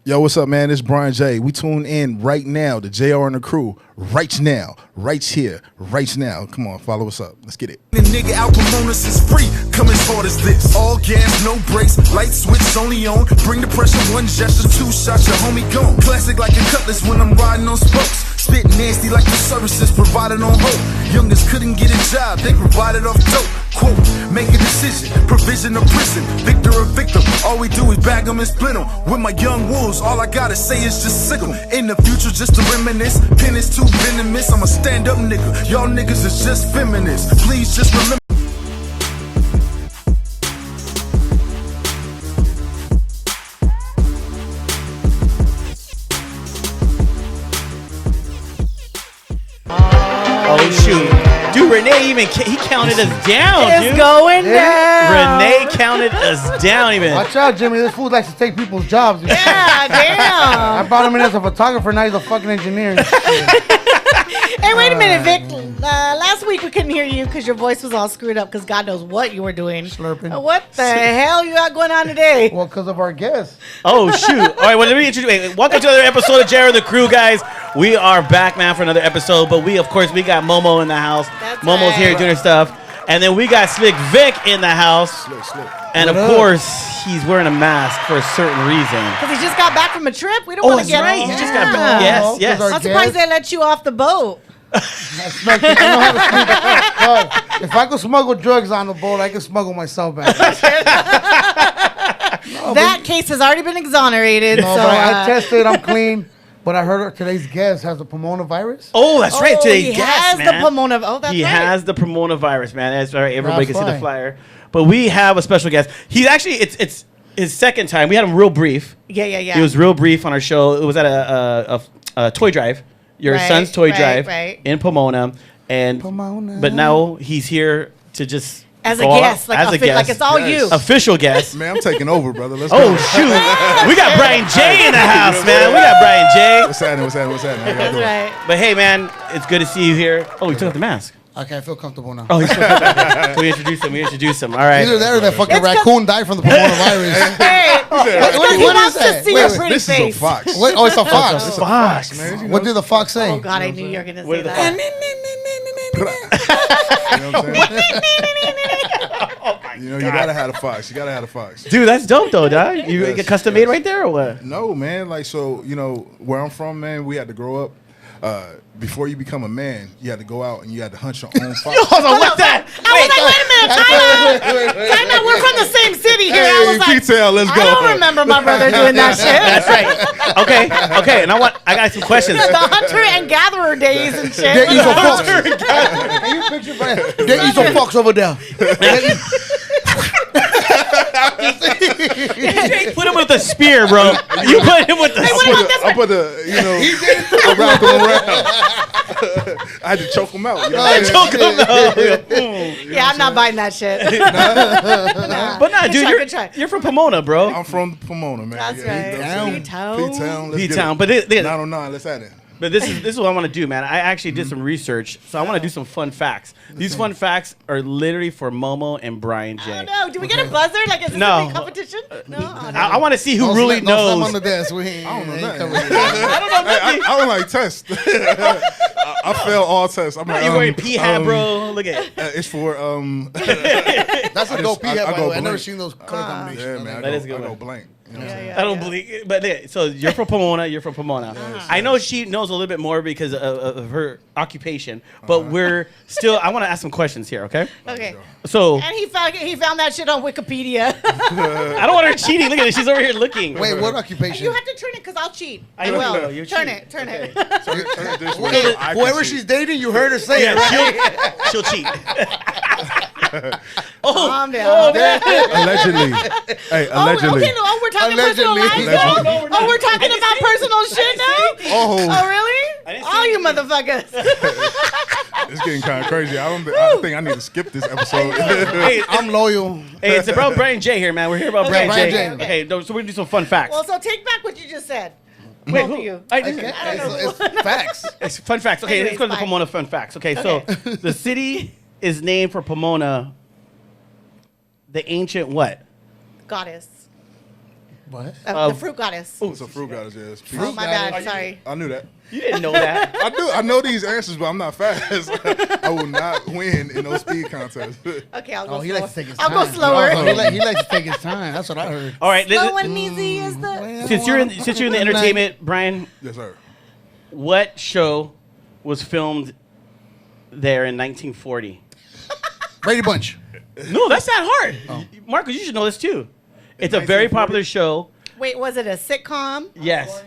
Yo, what's up, man? It's Brian J. We tune in right now to JR and the Crew. Right now. Right here. Right now. Come on, follow us up. Let's get it. The nigga out Pomona is free. Come as hard as this. All gas, no brakes. Light switch only on. Bring the pressure, one gesture, 2 shots, your homie gone. Classic like a cutlass when I'm riding on spokes. Spit nasty like the services provided on hope. Youngest couldn't get a job, they provided off dope. Quote, make a decision, provision of prison. Victor or victim, all we do is bag them and split them. With my young wolves, all I gotta say is just sick 'em. In the future, just to reminisce. Pen is too venomous, I'm a stand-up nigga. Y'all niggas is just feminists. Please just remember. Oh shoot, dude! Renee he counted us down, It's dude. going down. Renee counted us down even. Watch out, Jimmy. This fool likes to take people's jobs. Yeah, I damn. brought him in as a photographer. Now he's a fucking engineer. Hey, wait a minute, Vic. Last week we couldn't hear you because your voice was all screwed up because God knows what you were doing. Slurping. What the hell you got going on today? Well, because of our guest. Oh shoot! All right, well let me introduce. Welcome to another episode of Jared and the Crew, guys. We are back, man, for another episode. But we, of course, we got Momo in the house. That's Momo's right. here doing her stuff, and then we got Slick Vic in the house. Slick. And What of up? course, he's wearing a mask for a certain reason. Because he just got back from a trip. We don't Oh, want to that's get right. him. He just got back. Yes, yes. Our I'm surprised guest. they let you off the boat. I know how to sneak. If I could smuggle drugs on the boat, I could smuggle myself back. That case has already been exonerated. No, so, but I tested. I'm clean. But I heard today's guest has the Pomona virus. Oh, that's right. Today's he guest, has man. the Pomona. Oh, that's He right. has the Pomona virus, man. That's right. Everybody That's can see the fine. flyer. But we have a special guest. He's actually it's his second time. We had him real brief. Yeah. He was real brief on our show. It was at a toy drive, your Right, son's toy right, drive right. in Pomona, and Pomona. but now he's here to just As a go out guest. Like, as a guest, like it's all Yes. you. official guest. Man, I'm taking over, brother. Let's Oh go. shoot, we got Brian J in the house, man. We got Brian J. What's happening? How y'all That's doing? right. But hey, man, it's good to see you here. Oh, he took off the mask. Okay, I feel comfortable now. Oh, he's so we introduced him. All right. Either that or that fucking It's 'cause- raccoon died from the Pomona virus. Hey, What he is wants to that? see Wait, your wait, pretty This is a face. fox. What? Oh, it's a fox. It's a fox. Man, you know, What did the fox say? Oh, God, I knew you were going to What say did the that. you know what I'm saying? You know, you gotta have a fox. You gotta have a fox. Dude, that's dope though, dog. You Yes, get custom made right there or what? No, man. Like, so, you know, where I'm from, man, we had to grow up. Before you become a man, you had to go out and you had to hunt your own fox. Hold on, what's that? I was like, wait a minute, time out. We're from the same city here. I was like, P-Tail, let's go. I don't remember my brother doing that shit. That's right. Okay. And I got some questions. The hunter and gatherer days and shit. There is a fox. Can you picture Brian? There is a fox over there. Put him with the spear, bro. You put him with the spear. I put the, you know, I wrapped him around. I had to choke him out. You know? Choke him out. Yeah, I'm not buying that shit. But nah, dude, Good try. you're from Pomona, bro. I'm from Pomona, man. That's right. P-Town. P-Town. Let's P-Town. get it. But 909, let's add it. But this is what I want to do, man. I actually did some research, so I want to do some fun facts. These fun facts are literally for Momo and Brian J. Oh, no. Do we get a buzzer? Like, is this No. a big competition? No. I want to see who really No slam knows. on the desk. We ain't, I don't know ain't nothing. coming. I don't like tests. I fail all tests. I'm like, You wearing P-hat, bro? Look at It's for That's a dope I P-hat, by go the way. I've never blank. seen those color combinations. Yeah, man. That I is a good go one. blank. You know what I'm saying? Yeah. I don't believe, but yeah, so you're from Pomona. You're from Pomona. I know she knows a little bit more because of her occupation, but we're still. I want to ask some questions here, okay? Okay. So And he found that shit on Wikipedia. I don't want her cheating. Look at it. She's over here looking. Wait, what occupation? You have to turn it because I'll cheat. I I know, will. you Turn cheat. it. Turn it. Turn it this way. Hey, I can whoever see. she's dating, you heard her say it, Yeah, right? she'll cheat. Calm down. Allegedly. Hey, allegedly. Okay, no, we're talking personal Allegedly. lives now? Allegedly. Oh, we're talking about personal shit now? Oh, Oh, really? didn't say All you anything. motherfuckers. it's getting kind of crazy. I think I need to skip this episode. Hey, I'm loyal. hey, it's about Brian J here, man. We're here about Brian Brian J. J. Okay, so we're gonna do some fun facts. Well, so take back what you just said. Wait, Both of you. It's facts. It's fun facts. Okay, let's go to the Anyways, fine. Pomona fun facts. Okay, so the city is named for Pomona, the ancient what? Goddess. What? The fruit goddess. It's a fruit goddess, yes. Oh, my bad. Sorry. I knew that. You didn't know that. I do. I know these answers, but I'm not fast. I will not win in no speed contest. Okay, I'll go Oh, he slower. likes to take his I'll time. go slower. Oh, he likes to take his time. That's what I heard. All right. Slow and easy is the. Since you're in the entertainment, Brian, Yes, sir. what show was filmed there in 1940? Brady Bunch. No, that's not hard. Marcus, you should know this too. It's a very popular show. Wait, was it a sitcom? Yes.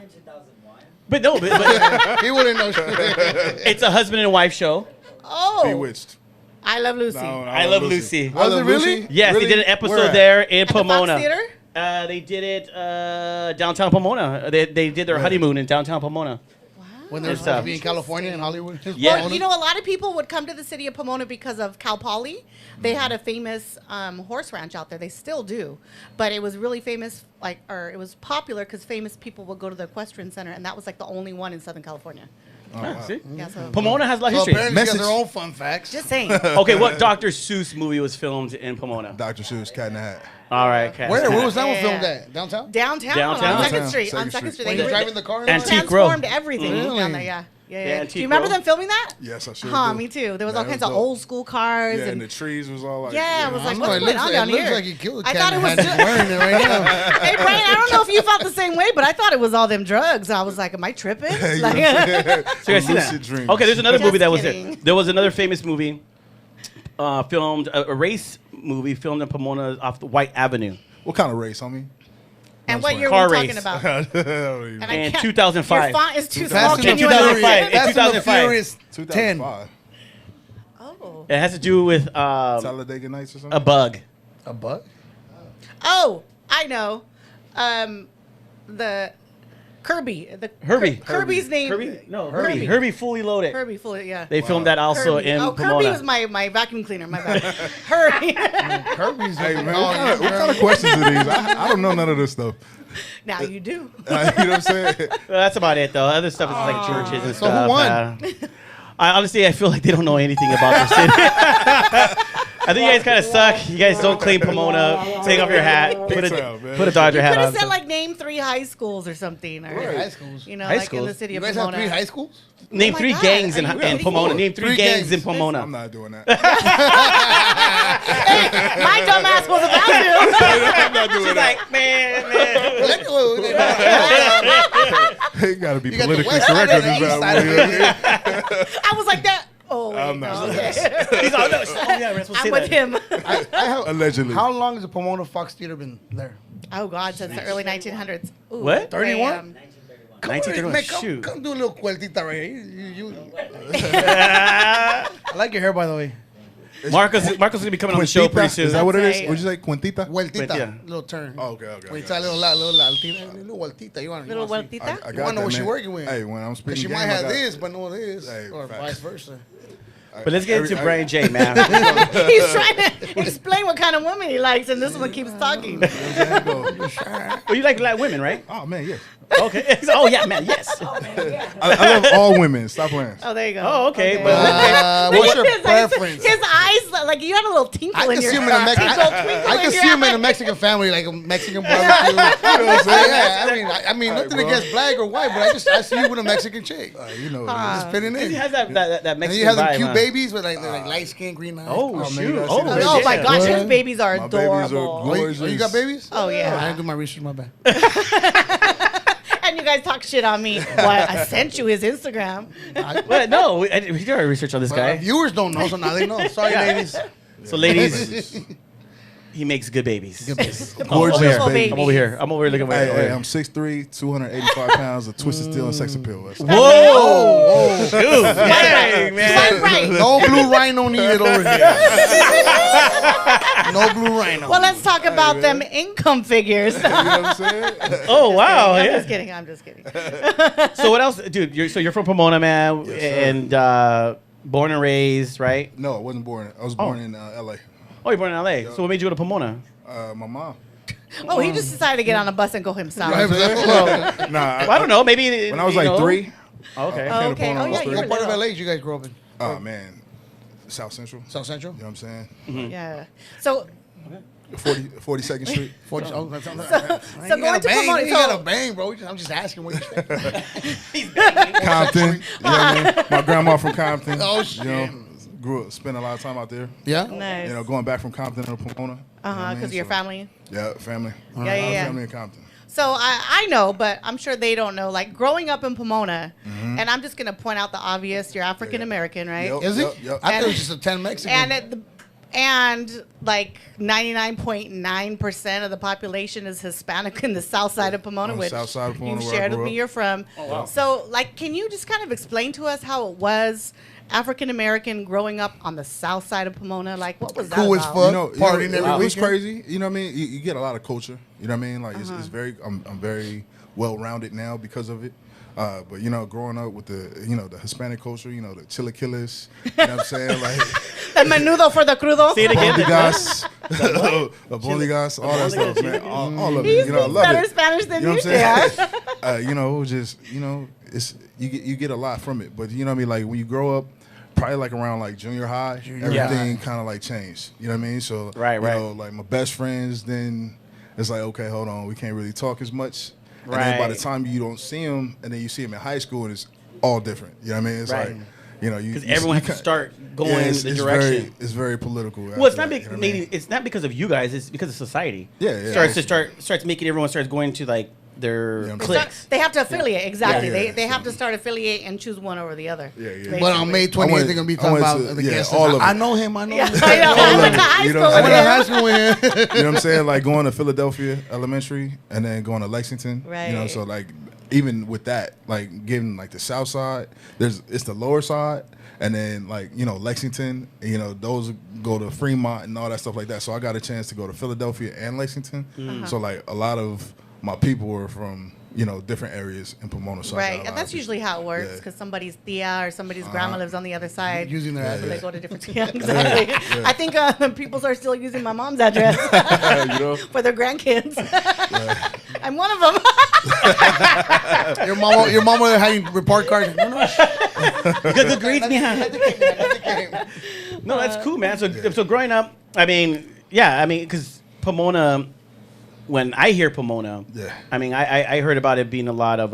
But no, but He wouldn't know. it's a husband and wife show. Oh. Bewitched. I Love Lucy. No, I Love Lucy. I Love it really? Lucy? Yes, Really? they did an episode Where at? there in At the Fox Pomona. Theater? They did it downtown Pomona. They did their honeymoon in downtown Pomona. When they were Good supposed to stuff. be in California and Hollywood. Yeah. Well, you know, a lot of people would come to the city of Pomona because of Cal Poly. They had a famous horse ranch out there. They still do, but it was really famous, it was popular because famous people would go to the equestrian center, and that was like the only one in Southern California. Oh, wow. See? Yeah, so Pomona has a lot of So history. apparently she has Message. their own fun facts. just saying. Okay, what Dr. Seuss movie was filmed in Pomona? Dr. Seuss, Cat in the Hat. All right, okay. Where was that one Yeah. filmed at? Downtown? Downtown on Downtown? Second Street. Second On Second Street. Street. When They you're driving the car? Antique transformed Row. everything Really? down there. Yeah. Yeah, Yeah, Do Antique you remember Row. them filming that? Yes, I sure Huh, do. me too. There was all That kinds was of dope. old school cars Yeah, and and the trees was all like. yeah, it was like, I what's know, it going looks, on it down looks here? like he killed a I cat thought it and was had ju- it wearing it right now. Hey Brian, I don't know if you felt the same way, but I thought it was all them drugs. I was like, am I tripping? You know Like, what I'm saying? So you guys see Lucid that? dreams. Okay, there's another Just movie that was there. kidding. There was another famous movie filmed, a race movie filmed in Pomona off the White Avenue What kind of race, homie? and what year Car were we race. talking about? I don't even And I in can't- 2005. Your font is too Fast small. and Can the you Furious. understand? In Fast and the 2005. Furious 10. 2005. Oh. It has to do with Talladega Nights or something? a bug. A bug? Oh, I know. The Kirby. The Herbie. Kirby's name. Herbie? No, Herbie. Herbie. Herbie Fully Loaded. Kirby, full, yeah. They filmed that also Kirby. in Oh, Pomona. Kirby was my vacuum cleaner. My bad. Herbie. Kirby's. Hey, man, what kind of questions are these? I don't know none of this stuff. Now you do. You know what I'm saying? Well, that's about it, though. Other stuff is like churches and So stuff. who won? I feel like they don't know anything about their city. I think you guys kind of suck. You guys don't claim Pomona. Take off your hat. Put Town, man. a Dodger hat Could on. have said like name 3 high schools or something, or High schools. you know, High like in the schools? city You of guys have Pomona. 3 high schools? Name Oh my 3 God. gangs in Are you kidding Pomona. me? Name 3 Three gangs in gangs. Pomona. I'm not doing that. Hey, my dumb ass was about to. I'm not doing She's that. like, man. It got to be You got the politically west side correct and on the this east side album. of You know what I mean? I was like that. Oh, wait, I'm not no, doing okay. He's all, no, oh, yeah, we're supposed to I'm say with that. him. I have, Allegedly. How long has the Pomona Fox Theater been there? Oh God, since the early 1900s. Ooh, What? 31? damn. 1931. Man, Shoot. come do a little cueltita right here. I like your hair, by the way. Marcos is going to be coming on the show pretty Quintita? soon. Is that what it is? Right. What'd you say? Quintita? Vueltita. Yeah. Little turn. Oh, okay. When it's a little vueltita. You want Little to vueltita. I You got wanna know that, what she man. working with. Hey, when I'm Because speaking she game, might I have got- this, but no this. Hey, Or facts. vice versa. But let's get into Brian J, man. He's trying to explain what kind of woman he likes, and this one keeps talking. Well, you like black women, right? Oh, man, yes. Okay. Oh, yeah, man, yes. I love all women. Stop playing. Oh, there you go. Oh, okay. But What's your His eyes- preference? His eyes, like you had a little tinkle I in can your see him in a Mexican. tinkle, twinkle I can in see your him in a eye. Mexican family, like a Mexican barbecue. You know what I'm saying? Yeah, I mean, nothing bro. against black or white, but I see you with a Mexican chick. You know what Just fitting he in. has that And Mexican you have them vibe, cute huh? babies with like light skin, green eyes. Oh, man, you shoot. gotta Oh, see that. Oh my yeah. gosh, his What? babies are My babies are adorable. glorious. Oh, you got babies? Oh, yeah. I didn't do my research. My bad. And you guys talk shit on me. Well, I sent you his Instagram. What? No, we did our research on this Our guy. viewers don't know, so now they know. Sorry, ladies. So, ladies, he makes good babies. Gorgeous Beautiful baby. I'm over here. I'm over here looking Hey, over here. I'm 6'3", 285 pounds, a twisted steel and sex appeal. That's Whoa! Dude, dang, man. Swipe right. No blue rhino needed over here. No blue rhino. Well, let's talk about them income figures. You know what I'm saying? Oh, wow. I'm Yeah. just kidding. I'm just kidding. So, what else? Dude, you're from Pomona, man, Yes, sir. and born and raised, right? No, I wasn't born. I was born in L.A. Oh, you're born in LA. So, what made you go to Pomona? My mom. Oh, he just decided to get on a bus and go himself. Nah, Well, I don't know. Maybe When I was like 3. Okay. I came to Okay. Pomona Oh, when I was yeah, 3. you're What part of LA did you guys grow up in? Oh, man. South Central. South Central? You know what I'm saying? Yeah. So, 42nd Street. 40, so going going to Pomona. You got a bang, bro. I'm just asking what you think. Compton. You know what I mean? My grandma from Compton. Oh, shit. You know, spent a lot of time out there. Yeah? Nice. You know, going back from Compton to Pomona. You know what I mean? Because of your So, family. Yeah, family. Yeah, A lot of yeah. family in Compton. So I know, but I'm sure they don't know. Like growing up in Pomona, and I'm just gonna point out the obvious. You're African American, right? Yep. Is it? Yep. I thought it was just a 10 Mexican. And like 99.9% of the population is Hispanic in the south side of Pomona, On the which south side of Pomona, you've where I shared with grew me up. you're from. Oh, wow. So like, can you just kind of explain to us how it was African American growing up on the south side of Pomona? Like, what was that Cool as about? fuck. Partying every it was weekend. crazy. You know what I mean? You get a lot of culture. You know what I mean? Like it's very. I'm very well rounded now because of it. But you know, growing up with the Hispanic culture, the chilaquiles. You know what I'm saying? Like El menudo for the crudo. Say it again. bondigas, the bondigas, all that stuff, man. All of He it. I speaks love better it. Spanish than You know you what I'm do. saying? Just it's you get a lot from it. But you know what I mean? Like when you grow up, probably like around like junior high, everything kind of like changed. You know what I mean? So Right. You know, like my best friends, then it's like, okay, hold on, we can't really talk as much. And then by the Right. time you don't see them, and then you see them in high school, and it's all different. You know what I mean? It's Right. like, you Because everyone has to start going it's the direction. It's very political. Well, it's after not that, you know what I maybe mean? it's not because of you guys. It's because of society. Yeah. Starts making everyone starts going to like their Yeah, I'm cliques. They have to affiliate, exactly. Yeah, yeah, they have so- to start affiliate and choose one over the other. Yeah, yeah. basically. But on May 28th, they're going to be talking about the guests. all of I it. know him. I know Yeah, him. I know. I All went of to it, high you school know what I with went to him. high school with him. You know what I'm saying? Like going to Philadelphia Elementary and then going to Lexington. Right. You know, so like even with that, like getting like the south side, it's the lower side. And then like, Lexington, those go to Fremont and all that stuff like that. So I got a chance to go to Philadelphia and Lexington. So like a lot of my people were from, different areas in Pomona. So I got a Right, lot and that's of people. usually how it works Yeah. because somebody's tia or somebody's grandma lives on the other side. Using their So address. they go to different. Yeah, exactly. I think people are still using my mom's address for their grandkids. I'm one of them. Your mama had you report cards. No. Good grades, No, that's cool, man. So growing up, because Pomona, when I hear Pomona, Yeah. I heard about it being a lot of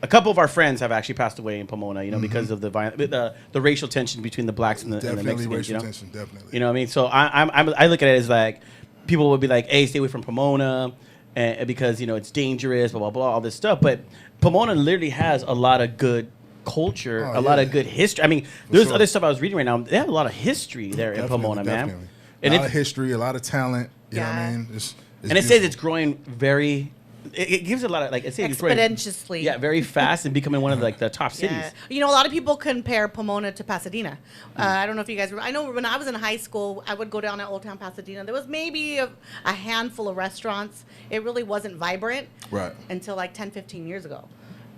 a couple of our friends have actually passed away in Pomona, because of the racial tension between the blacks and the Definitely Mexicans, racial tension, definitely. You know what I mean? So I look at it as like people would be like, "Hey, stay away from Pomona," because it's dangerous, blah blah blah, all this stuff. But Pomona literally has a lot of good culture, Oh, a lot yeah. of good history. I mean, there's sure. other stuff I was reading right now. They have a lot of history there in Pomona, man. Definitely. And a lot it of history, a lot of talent. You know what I Yeah. mean? It's and it says it's growing very. It gives a lot of it's growing, Exponentially. yeah, very fast and becoming one of the top cities. Yeah. A lot of people compare Pomona to Pasadena. I don't know if you guys remember. I know when I was in high school, I would go down to Old Town Pasadena. There was maybe a handful of restaurants. It really wasn't vibrant Right. until like 10, 15 years ago.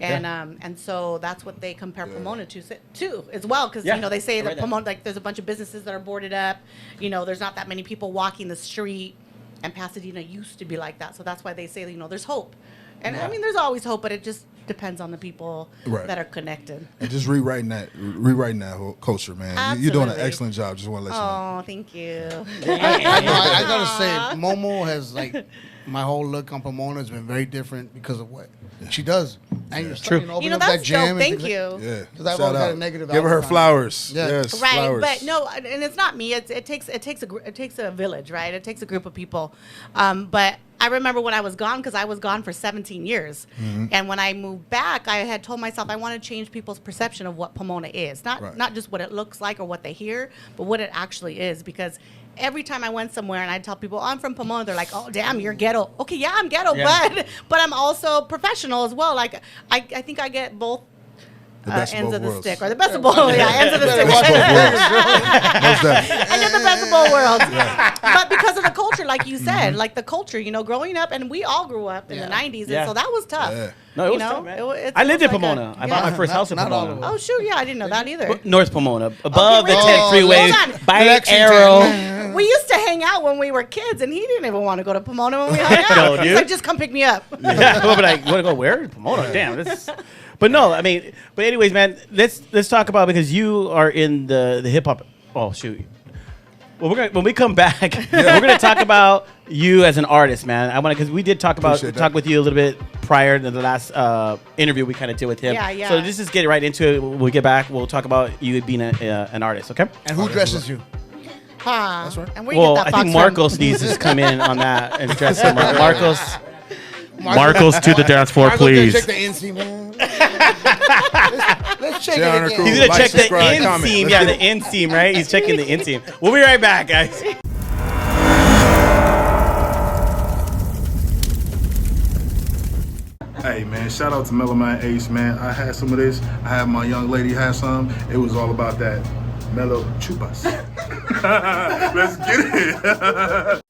And so that's what they compare Pomona to as well, because Yeah, they say I read that that. Pomona, like there's a bunch of businesses that are boarded up. There's not that many people walking the street, and Pasadena used to be like that. So that's why they say there's hope. And I mean, there's always hope, but it just depends on the people Right. that are connected. And just rewriting that whole culture, man. You're doing an Absolutely. excellent job. Just want to let you know. Oh, thank you. I gotta say, Momo has my whole look on Pomona has been very different because of what she does. And you're starting to open up that that's gym. dope. and Thank things you. Yeah. 'Cause I've Shout always had out. a negative Give her outlook on it. flowers. Yeah. Yes. Right, flowers. but no, and it's not me. It takes a village, right? It takes a group of people. But I remember when I was gone, because I was gone for 17 years, and when I moved back, I had told myself I want to change people's perception of what Pomona is, Right. not just what it looks like or what they hear, but what it actually is, because. Every time I went somewhere and I'd tell people, I'm from Pomona, they're like, oh, damn, you're ghetto. Okay, yeah, I'm ghetto, Yeah. but I'm also professional as well. Like, I think I get both The best of ends both of the worlds. stick, or the best of both, ends of the stick. Best of both worlds. Most definitely. I did the best of both worlds. But because of the culture, like you said, like the culture, growing up, and we all grew up in the 90s, Yeah. and so that was tough. Yeah. No, it was You know, tough, man. it's I lived in almost like Pomona. a- I bought my yeah. first house in Not all Pomona. of Oh, shoot, yeah, I didn't know that either. North Pomona, above wait, the wait, 10th freeway, hold on. by Lexington. Arrow. We used to hang out when we were kids, and he didn't even want to go to Pomona when we hung out. No, He's dude. like, just come pick me up. Yeah, we'll be like, want to go where? Pomona. Damn. This. But no, I mean, but anyways, man, let's talk about, because you are in the hip hop. Oh shoot. Well, when we come back, we're gonna talk about you as an artist, man. I want to, because we did talk with you a little bit prior to the last interview we kind of did with him. Yeah. So just get right into it. When we get back, we'll talk about you being an artist, okay? And who dresses you? That's right. And where you Well, get that I think fox from? Marcos needs to come in on that and dress him up. Marcos to the dance floor, please. Check the NC, man. Let's check Jay on it the crew. He's again. gonna check the subscribe, comment. inseam. Yeah, the inseam, right? He's checking the inseam. We'll be right back, guys. Hey man, shout out to Mellow Man Ace, man. I had some of this. I had my young lady have some. It was all about that mellow chupas. Let's get it.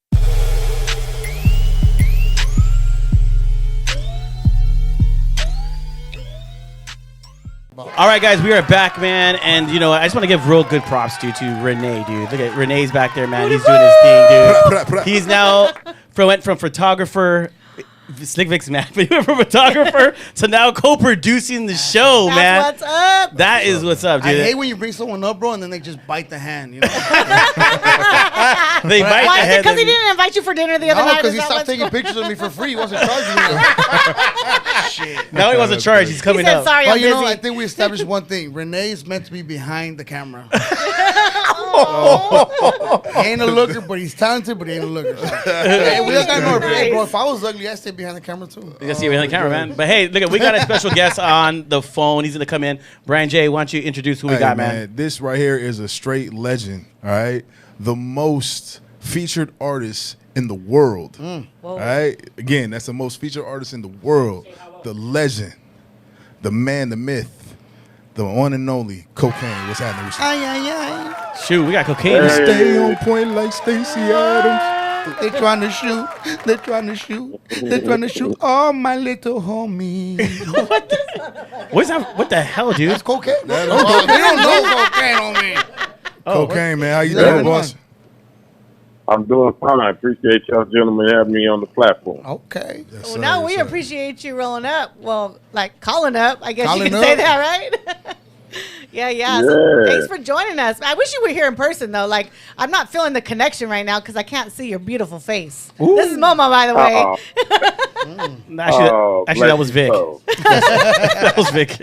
All right, guys, we are back, man, and you know I just want to give real good props to Renee, dude. Look at Renee's back there, man. He's doing his thing, dude. He's now went from photographer, Slick Vic's man, but he went from photographer to now co-producing the show, man. That's what's up. That is what's up, dude. I hate when you bring someone up, bro, and then they just bite the hand. You know? They bite Why the is it head. because he didn't invite you for dinner the other No, night? because Is he that stopped what's taking going- pictures of me for free. He wasn't charging me. Shit. Now he wasn't charged. He's coming He said, up. sorry, Well, I'm you know, busy. I think we established one thing. Renee is meant to be behind the camera. He ain't a looker, but he's talented, but he ain't a looker. Hey, we just got more. Hey, bro, if I was ugly, I'd stay behind the camera, too. You can see it behind the camera, man. But hey, look, we got a special guest on the phone. He's gonna come in. Brian J, why don't you introduce who we got, man? This right here is a straight legend, all right? The most featured artist in the world. All right? Again, that's the most featured artist in the world. The legend, the man, the myth, the one and only Kokane. What's happening with you? Ay, ay, ay. Shoot, we got cocaine. Stay on point like Stacey Adams. They trying to shoot. They're trying to shoot. They're trying to shoot all my little homies. What's that? What the hell, dude? That's cocaine. They don't know cocaine on me. Cocaine, man. How you Yeah, doing, boss? I'm doing fine. I appreciate y'all gentlemen having me on the platform. Okay. Yes, Well, sir, no, yes, we sir. appreciate you rolling up. Well, like calling up. I guess Calling you can say up. that, right? Yeah. So Yeah. thanks for joining us. I wish you were here in person, though. Like, I'm not feeling the connection right now because I can't see your beautiful face. This is Momo, by the way. Uh-oh. Actually, that was Vic. Oh. That was Vic.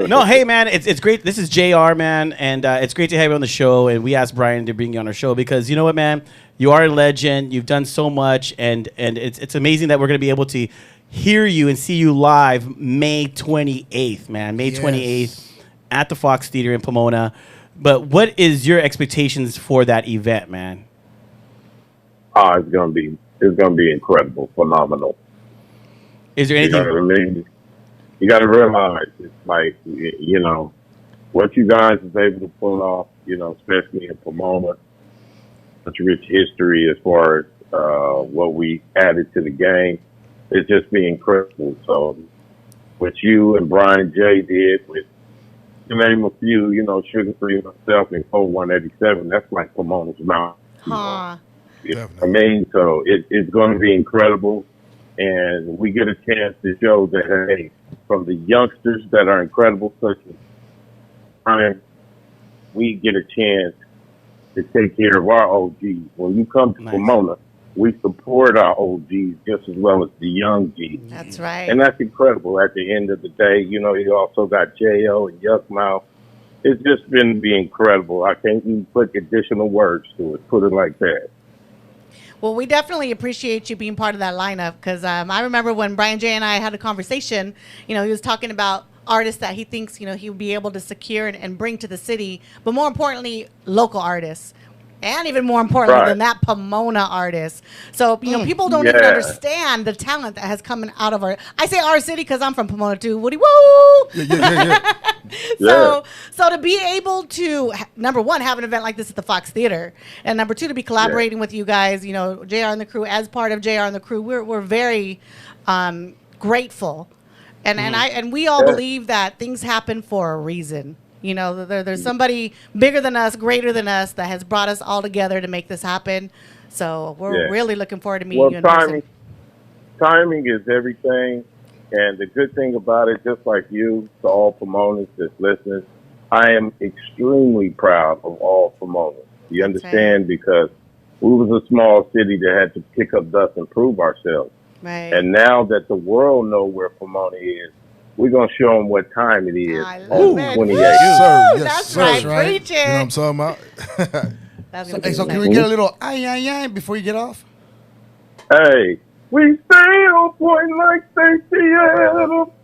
No, hey, man, it's great. This is JR, man, and it's great to have you on the show. And we asked Brian to bring you on our show because you know what, man, you are a legend. You've done so much, and it's amazing that we're going to be able to hear you and see you live May 28th, man. May 28th at the Fox Theater in Pomona. But what is your expectations for that event, man? It's gonna be incredible, phenomenal. Is there You know anything? what I mean? You got to realize it's like you know what you guys is able to pull off. You know, especially in Pomona, such rich history as far as what we added to the game. It's just been incredible. So, what you and Brian J did with, to name a few, you know, Sugar Free, myself, and Code 187, that's like Pomona's mouth. Huh. You know what I mean? So it's going to be incredible. And we get a chance to show that, hey, from the youngsters that are incredible, such as Brian, we get a chance to take care of our OGs. When you come to Pomona, we support our OGs just as well as the young G's. That's right. And that's incredible. At the end of the day, you know, you also got J.O. and Yuck Mouth. It's just been to be incredible. I can't even put additional words to it, put it like that. Well, we definitely appreciate you being part of that lineup because I remember when Brian J and I had a conversation, you know, he was talking about artists that he thinks, you know, he would be able to secure and bring to the city, but more importantly, local artists. And even more importantly than that, Pomona artists. So, you know, people don't even understand the talent that has come out of I say our city because I'm from Pomona too. Woody, woo! Yeah. So to be able to, number one, have an event like this at the Fox Theater, and number two, to be collaborating with you guys, you know, JR and the Crew, as part of JR and the Crew, we're very grateful. And we all believe that things happen for a reason. You know, there's somebody bigger than us, greater than us, that has brought us all together to make this happen. So we're really looking forward to meeting you in person. Timing is everything. And the good thing about it, just like you, to all Pomonas that's listening, I am extremely proud of all Pomonas. You That's understand? Because we was a small city that had to pick up dust and prove ourselves. Right. And now that the world know where Pomona is, we're gonna show them what time it is. I love it. 28. Woo! Yes, sir. Yes, That's sir. right. That's right. Preach You know what I'm it. talking about? That's So, gonna be so can nice. we get a little ay before you get off? Hey, we stay on point like Seattle.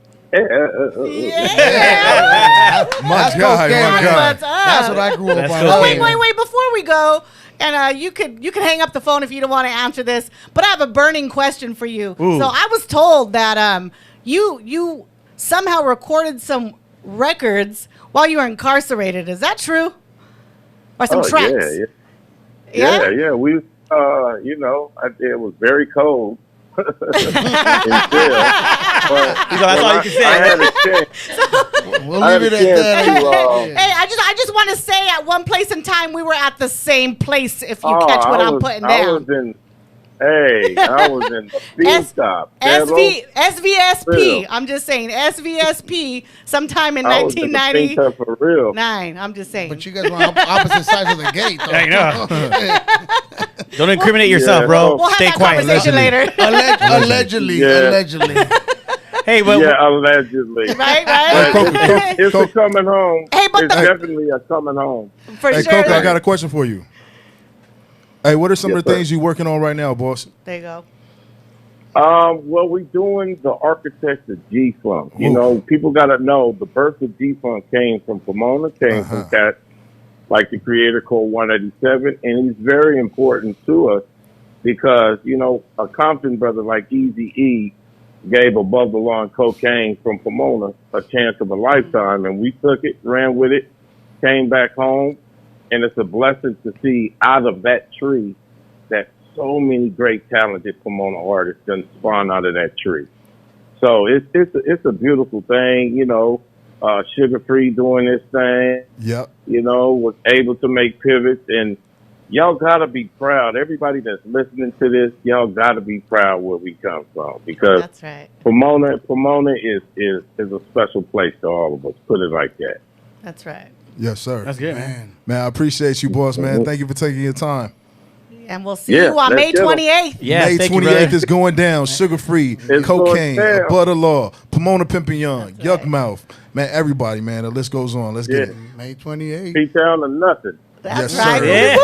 Yeah. My That's God, okay, my man. God. What's up? That's what I grew up That's on. cool. Oh, Okay. wait. Before we go, and you can hang up the phone if you don't want to answer this, but I have a burning question for you. Ooh. So I was told that you somehow recorded some records while you were incarcerated. Is that true? Or some tracks? Yeah. We, it was very cold. in jail, but That's all you can say. I had a chance. We'll I had leave a it at chance that. to, Hey, I just want to say at one place in time we were at the same place. If you catch what I'm putting down. I was in the field stop. SVSP. Real. I'm just saying SVSP. Sometime in I was in the field 1999. stop for real. I'm just saying. But you guys were on opposite sides of the gate. Though. I know. Don't incriminate yourself, Yeah, bro. no. We'll have Stay that quiet. conversation later. Allegedly. Yeah. Allegedly. Hey, well, Yeah, allegedly. right? But it's a coming home. Hey, but it's the- definitely a coming home. For Hey, sure. Coco, I got a question for you. Hey, what are some Yes, of the sir. things you working on right now, boss? There you go. Well, we're doing the architect of G-Funk. You Oof. know, people got to know the birth of G-Funk came from Pomona, came from cats like the creator called 187, and he's very important to us because, a Compton brother like Eazy-E gave Above the Law and Kokane from Pomona a chance of a lifetime, and we took it, ran with it, came back home, and it's a blessing to see out of that tree that so many great talented Pomona artists done spawn out of that tree. So it's a beautiful thing, Sugar Free doing this thing, Yep. was able to make pivots, and y'all gotta be proud. Everybody that's listening to this, y'all gotta be proud where we come from because That's right. Pomona is a special place to all of us. Put it like that. That's right. Yes, sir. that's good, man. Man, I appreciate you, boss, man. Thank you for taking your time. And we'll see Yeah, you on let's May get 'em. 28th. Yeah, May thank you, 28th brother. is going down. Sugar Free, It's Cocaine, going down. Butter Law, Pomona Pimpin' Young, Yuck Mouth. Man, everybody, man. The list goes on. Let's get it. May 28th. P-Town or nothing. That's Yes, right. sir. Yeah.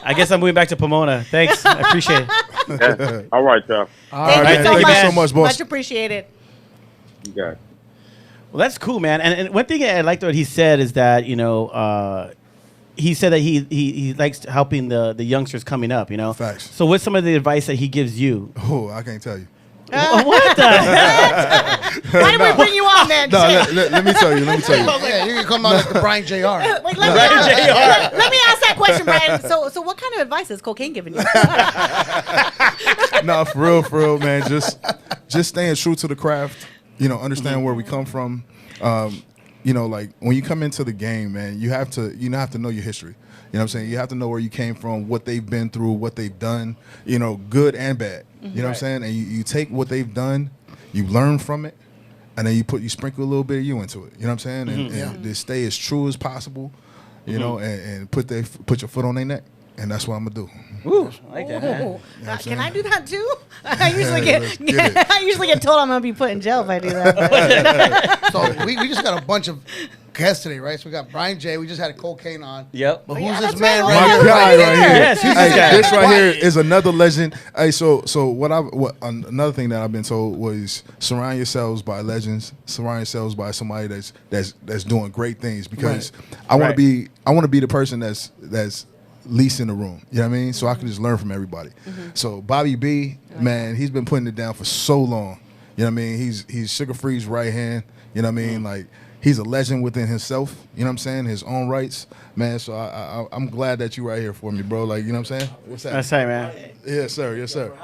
I guess I'm moving back to Pomona. Thanks. I appreciate it. Yeah. All right, y'all. All right, Thank man. you so Thank much. you so much, boss. Much appreciated. You got it. Well, that's cool, man. And one thing I liked what he said is that, he said that he likes helping the youngsters coming up, Facts. So what's some of the advice that he gives you? Oh, I can't tell you. What the heck? Why did we bring you on, man? No, let me tell you. Let me tell you. Yeah, you can come out like the Brian J. R. Wait, let me ask that question, Brian. So what kind of advice is Cocaine giving you? No, for real, man. Just staying true to the craft. Understand where we come from. Like when you come into the game, man, you have to know your history. You know what I'm saying? You have to know where you came from, what they've been through, what they've done, good and bad. You know what I'm saying? And you take what they've done, you learn from it, and then you sprinkle a little bit of you into it. You know what I'm saying? And just stay as true as possible, and put your foot on their neck. And that's what I'm gonna do. Ooh, I like that, man. Ooh. I'm Can I saying? do that too? I usually Let's get it. I usually get told I'm gonna be put in jail if I do that. So we just got a bunch of guests today, right? So we got Brian J. We just had a Cocaine on. Yep. But Yeah, who's that's this man right. right My here? guy right here. Yes, he's this guy. This right Why? here is another legend. Hey, so another thing that I've been told was surround yourselves by legends. Surround yourselves by somebody that's doing great things because I want to be the person that's least in the room. You know what I mean? So I can just learn from everybody. So Bobby B, man, he's been putting it down for so long. You know what I mean? He's Sugar Free's right hand. You know what I mean? Like he's a legend within himself. You know what I'm saying? His own rights, man. So I'm glad that you right here for me, bro. Like you know what I'm saying? What's that? That's right, man. Yes, sir. Yes, sir. We're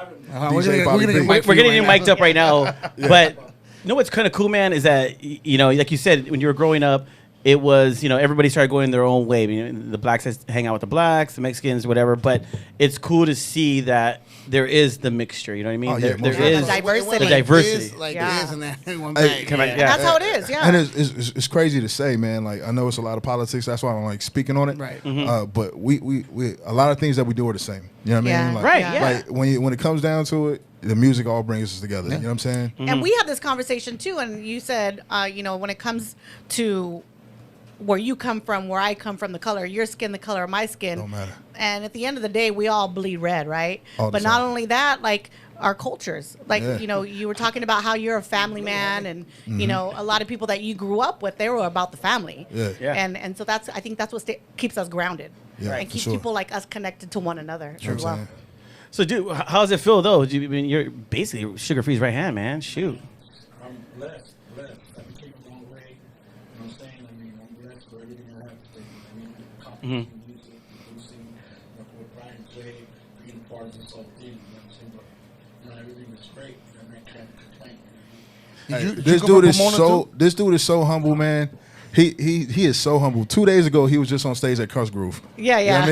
DJ gonna Bobby get B. Mike We're getting right you now. mic'd up right now, but you know what's kind of cool, man, is that like you said when you were growing up, it was, everybody started going their own way. The blacks hang out with the blacks, the Mexicans, whatever. But it's cool to see that there is the mixture. You know what I mean? Oh, yeah, there most is diversity. the diversity. This and that. in one Hey, bag. come on, And that's how it is. Yeah. And it's crazy to say, man. Like, I know it's a lot of politics. That's why I'm like speaking on it. Right. But we a lot of things that we do are the same. You know what I Yeah. mean? Like, Right, yeah. Like when it comes down to it, the music all brings us together. You know what I'm saying? And we had this conversation too, and you said, when it comes to where you come from, where I come from, the color of your skin, the color of my skin, Don't matter. and at the end of the day, we all bleed red, right? All the But not time. only that, like our cultures, like Yeah. you were talking about how you're a family man, and a lot of people that you grew up with, they were about the family, Yeah. Yeah. and so I think that's what keeps us grounded, Yeah, and for keeps sure. people like us connected to one another You know as what I'm well. saying? So, dude, how does it feel though? You're basically Sugar Free's right hand, man. Shoot. I'm blessed. I came a long way. You know what I'm saying? I mean, I'm blessed for everything I have today. I mean, competition, music, producing, with Brian J, being part of this whole thing. You know what I'm saying? But, everything is great. And I can't complain. Hey, Did this you come dude from is Pomona, too? this dude is so humble, man. He is so humble. 2 days ago, he was just on stage at Crust Groove. Yeah, You know what I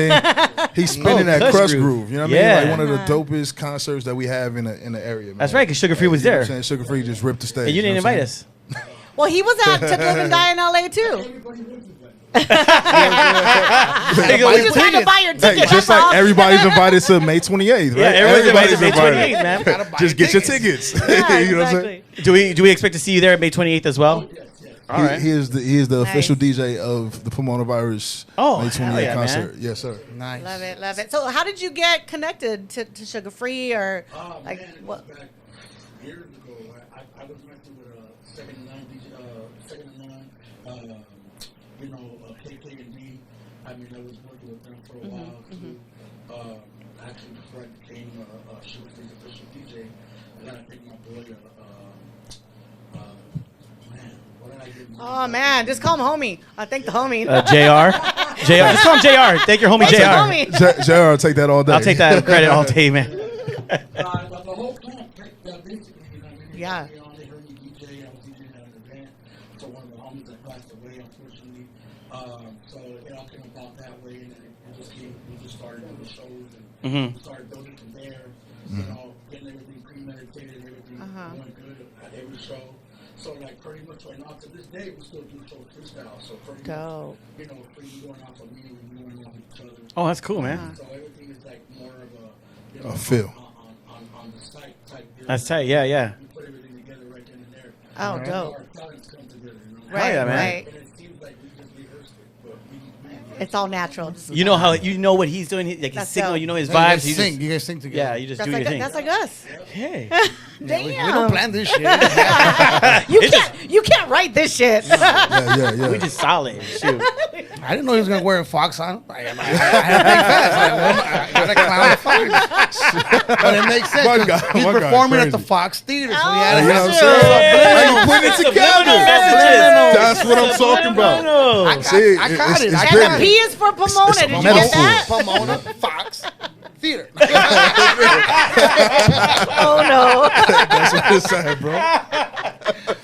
mean? He's spinning at Crust Crust Groove. Groove. You know what Yeah. I mean? Like one of the dopest concerts that we have in the area. Man. That's right, 'cause Sugar Free was You know there. what I'm saying? Sugar Free just ripped the stage. And you didn't know what I'm invite saying? us. Well, he was at To Live and Die in LA too. Everybody lives with that. We just had to buy your Hey, ticket. just that's like all. everybody's invited to May 28th, right? Yeah, everybody's invited to May 28th, man. Gotta buy Just get your tickets. tickets. Yeah, You know what I'm exactly. saying? Do we expect to see you there at May 28th as well? All right. He is the Nice. official DJ of the Pomona Virus Oh, May hell 28th yeah, concert. Yes, sir. Nice. Love it, love it. So, how did you get connected to Sugar Free, or Oh, like man, it what? was back years ago. I was messing with Second and Nine, KK and D. I mean, I was working with them for a while too. Actually, before I became Sugar Free's official DJ, and then I picked my boy. Man, what did I get? Oh man, just call him homie. I thank the homie. JR. Just call him JR. Thank your homie Thank JR. the homie. JR, take that all day. I'll take that credit all day, man. The whole plan, basically, you know, I mean, Yeah. they heard me DJ. I was DJing at an event for one of the homies that passed away, unfortunately. So it all came about that way, and then it just came. We just started doing the shows, and we started building from there. You know, getting everything premeditated, everything going good at every show. So like pretty much right now to this day, we still do show freestyle. So pretty Dope. much, you know, free going off of me, we going off each other. Oh, that's cool, man. So everything is like more of a, you know, A feel. on the site type deal. That's tight. Yeah, yeah. We put everything together right then and there. Oh, And dope. our talents come together, you know. Right, yeah, man. right. And it seems like we just rehearsed it, but we It's all natural. You know how what he's doing, like his That's signal. dope. You know his You guys vibes. sing. You guys sing together. Yeah, you just That's do like your thing. that's like us. Hey. Damn. We don't plan this shit. You can't write this shit. Yeah. We just solid. Shoot. I didn't know he was gonna wear a fox on. I had to think fast. I gotta clown the fox. But it makes sense. My 'cause God, he's my God, performing at crazy. the Fox Theater, so he Oh, had You know what I'm to saying? How you putting it Subliminal together? messages. That's what I'm talking about. Subliminal. See, I got it. it's I And got the it. P is for Pomona. Did you get metaphor. that? Pomona Fox Theater. Oh no. That's what it's saying, bro.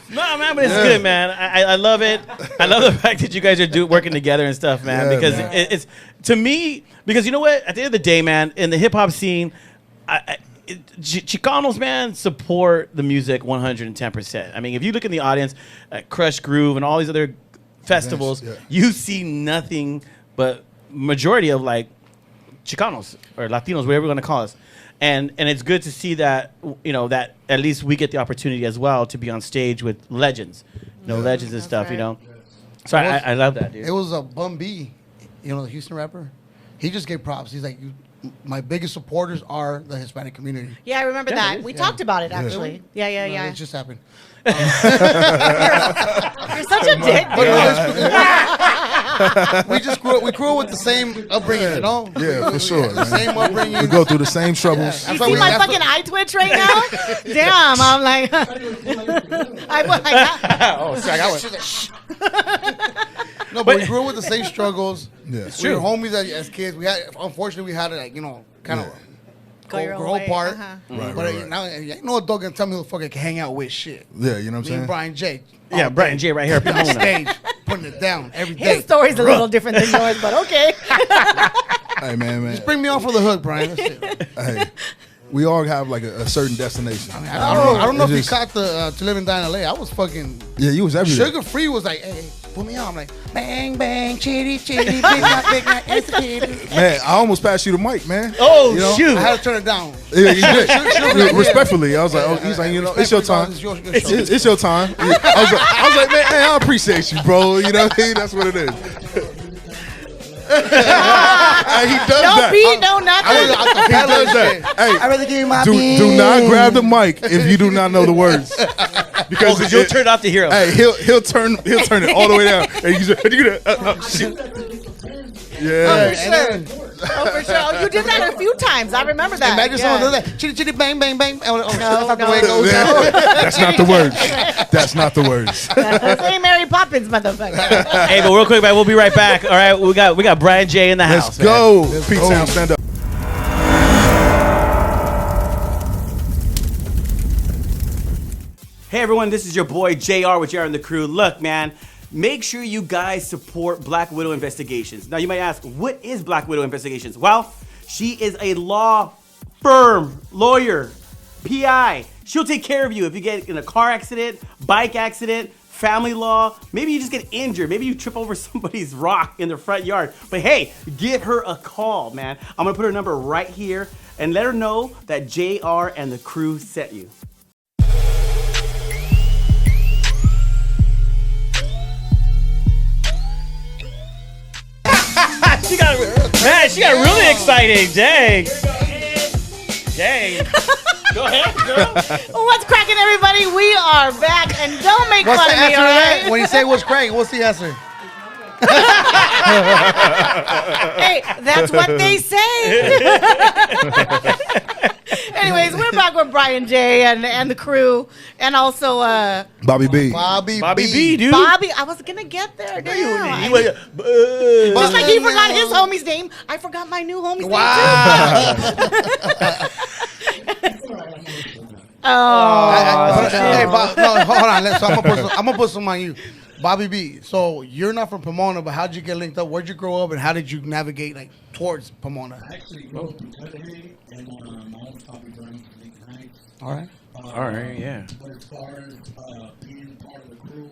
No, man, but it's good, man. I love it. I love the fact that you guys are working together and stuff, man. Yeah, because man. it's to me, because you know what? At the end of the day, man, in the hip hop scene, Chicanos, man, support the music 110%. I mean, if you look in the audience at Crush Groove and all these other festivals, yeah. you see nothing but majority of like Chicanos or Latinos, whatever we're gonna call us. And it's good to see that, you know, that at least we get the opportunity as well to be on stage with legends, legends and That's stuff, you right. know. So I love that, dude. It was a Bun B, you know, the Houston rapper. He just gave props. He's like, my biggest supporters are the Hispanic community. Yeah, I remember Yeah, that. it is. We talked about it actually. Yeah. No, it just happened. You're such a dick. But dude. we grew with the same upbringing, you know? Yeah, for sure. The man. same upbringing. We go through the same troubles. That's You why see we- my that's fucking eye twitch right now? Damn, I'm like, Oh, sorry, I got one. No, but we grew with the same struggles. Yeah. We were homies as kids. We had, unfortunately, we had to, like, you know, kind of Go your own grow way, apart. uh-huh. Right, But right. now, you know what, dog can tell me who the fuck I can hang out with shit. Yeah, you know what I'm Me saying? and Brian J. Yeah, Brian J right here. on Pomona. stage. putting it down every day. His story's a little different than yours, but okay. Hey, man. Just bring me on for the hook, Brian. That's it. Hey, we all have like a certain destination. I don't know if you Just- caught the To Live and Die in LA. I was fucking Yeah, you was everywhere. Sugar Free was like, hey, put me on. I'm like, bang bang, chitty chitty, big night, it's a kitty. Man, I almost passed you the mic, man. Oh, You know? shoot. I had to turn it down. Yeah, you did. Sugar- Respectfully, I was like, oh, he's like, you know, it's your time. It's your show. It's your time. I was like, man, hey, I appreciate you, bro. You know what I mean? That's what it is. Hey, he does No that. beat, no nothing. He does that. Hey, I'd rather give you my do not grab the mic if you do not know the words, because Because you'll turn off to hear him. Hey, he'll turn it all the way down. And you just, shit. Yeah. Oh, for sure. Oh, you did that a few times. I remember that. Imagine Yeah. someone does that. Chitty chitty bang bang bang. Oh, shit, No, that's not the no. way it goes. That's not the words. That's not the words. This ain't Mary Poppins, motherfucker. Hey, but real quick, man, we'll be right back. All right, we got Brian J in the house. Let's go. man. Pete Town, stand up. Hey everyone, this is your boy JR with JR and the Crew. Look, man, make sure you guys support Black Widow Investigations. Now you might ask, what is Black Widow Investigations? Well, she is a law firm, lawyer, PI. She'll take care of you if you get in a car accident, bike accident, family law. Maybe you just get injured. Maybe you trip over somebody's rock in their front yard. But hey, give her a call, man. I'm gonna put her number right here and let her know that JR and the Crew sent you. She got really excited. Dang. Dang. Go ahead, girl. What's cracking, everybody? We are back, and don't make What's fun the of me, answer all to that? right? When you say what's cracking, what's the answer? Hey, that's what they say. Anyways, we're back with Brian J and the Crew, and also Bobby B. Bobby B, dude. Bobby. I was gonna get there. Damn. Just like he forgot his homie's name, I forgot my new homie's Wow. name too. Oh, Hey, Bob, no, hold on. So I'm gonna put some on you. Bobby B, so you're not from Pomona, but how'd you get linked up? Where'd you grow up, and how did you navigate like towards Pomona? I actually grew up in Weatherhead, and my home probably Brian from Lincoln Heights. All right. All right, yeah. But as far as being part of the crew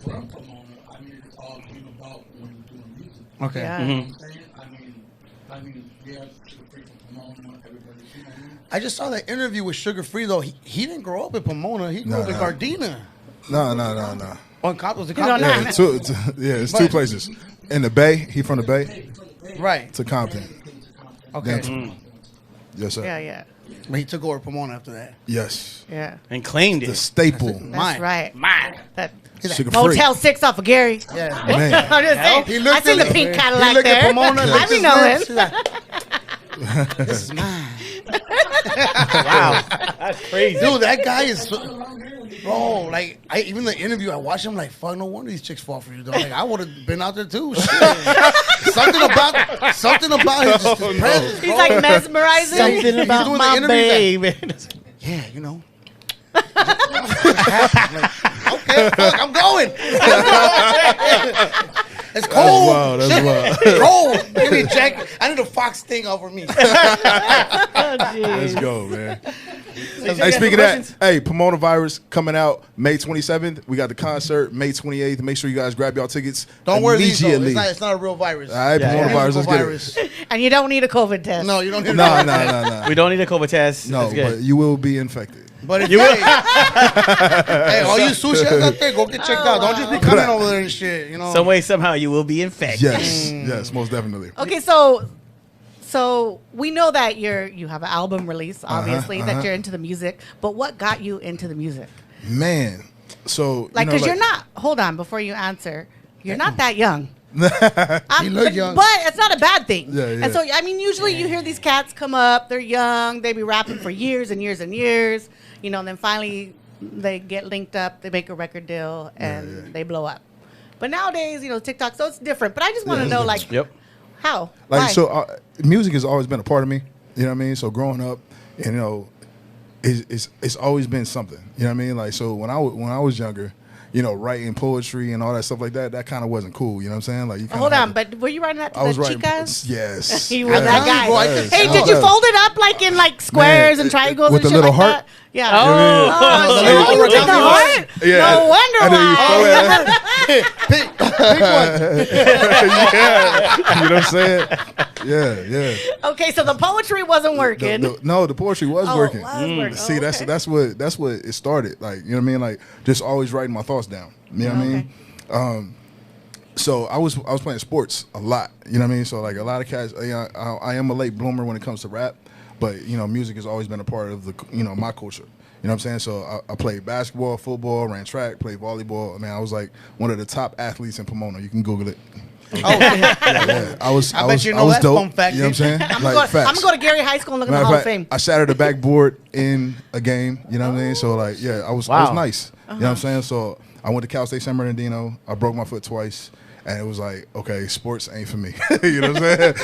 from Pomona, I mean, it all came about when we were doing music. Okay. Yeah. You know what I'm saying? I mean, yeah, Sugar Free from Pomona, everybody, you know what I mean? I just saw that interview with Sugar Free though. He didn't grow up in Pomona. He grew up in No. Gardena. No. On was it You don't know. Compton? Yeah, it's two places. In the Bay. He from the Bay. Right. To Compton. Okay. Then- Yes, sir. yeah. But he took over Pomona after that. Yes. And claimed The it. staple. That's Mine. right. Mine. That Sugar free. Motel 6 off of Gary. Yeah. Man. I'm just saying. He I looked seen at the pink He Cadillac looked there. at Pomona. I looked be his knowing. lips, he's like, this is mine. Wow. That's crazy. Dude, that guy is bro. Like, even the interview, I watched him like, fuck. No wonder these chicks fall for you. Though. Like, I would have been out there too. Shit. something about his, just his presence. He's bro. like mesmerizing. Something Something about doing the my interviews baby. Yeah, you know. Like, okay, fuck, I'm going. It's cold. Wow, that's Shit, wild. it's cold. Give me a jacket. I need a fox thing over me. Let's go, man. Hey, speaking of that, hey, Pomona Virus coming out May 27th. We got the concert May 28th. Make sure you guys grab y'all tickets. Don't worry, these though. immediately. It's not a real virus. All right, Pomona Virus. Let's get it. And you don't need a COVID test. No, you don't need No. We don't need a COVID test. No, That's good. but you will be infected. But if you hey, all you sushi heads out there, go get checked out. Don't just be coming over there and shit, you know. Some way, somehow, you will be infected. Yes, most definitely. Okay, so we know that you have an album release, obviously, that you're into the music. But what got you into the music? Man, so Like, because you're not. Hold on, before you answer, you're not that young. You look young. But it's not a bad thing. Yeah, yeah. And so, I mean, usually you hear these cats come up, they're young, they be rapping for years and years and years, you know, and then finally they get linked up, they make a record deal, and they blow up. But nowadays, you know, TikTok, so it's different. But I just want to know, like, how? Like, Why? so music has always been a part of me. You know what I mean? So growing up, and, you know, it's always been something. You know what I mean? Like, so when I was younger, writing poetry and all that stuff like that, that kind of wasn't cool. You know what I'm saying? Like, you Hold on, but were you writing that to I was the writing. chicas? Yes. He was that guy. Yes. Hey, did you fold it up like in like squares and triangles with and the shit little like heart? that? Yeah. Oh. Oh, you did the heart? Yeah. No wonder And then you why. Pick one. Yeah. You know what I'm saying? Yeah. Okay, so the poetry wasn't working. No, the poetry was working. It was working. See, Oh, okay. that's what it started. Like, you know what I mean? Like, just always writing my thoughts down. You know what I mean? So I was playing sports a lot. You know what I mean? So like a lot of cats. I am a late bloomer when it comes to rap, but music has always been a part of the my culture. You know what I'm saying? So I played basketball, football, ran track, played volleyball. I mean, I was like one of the top athletes in Pomona. You can Google it. Yeah. I was that's dope. fun fact. You know what I'm saying? I'm gonna go to Gary High School and look at the Hall of Fame. I shattered the backboard in a game. You know what I mean? So like, yeah, I was nice. You know what I'm saying? So I went to Cal State San Bernardino. I broke my foot twice. And it was like, okay, sports ain't for me. You know what I'm saying?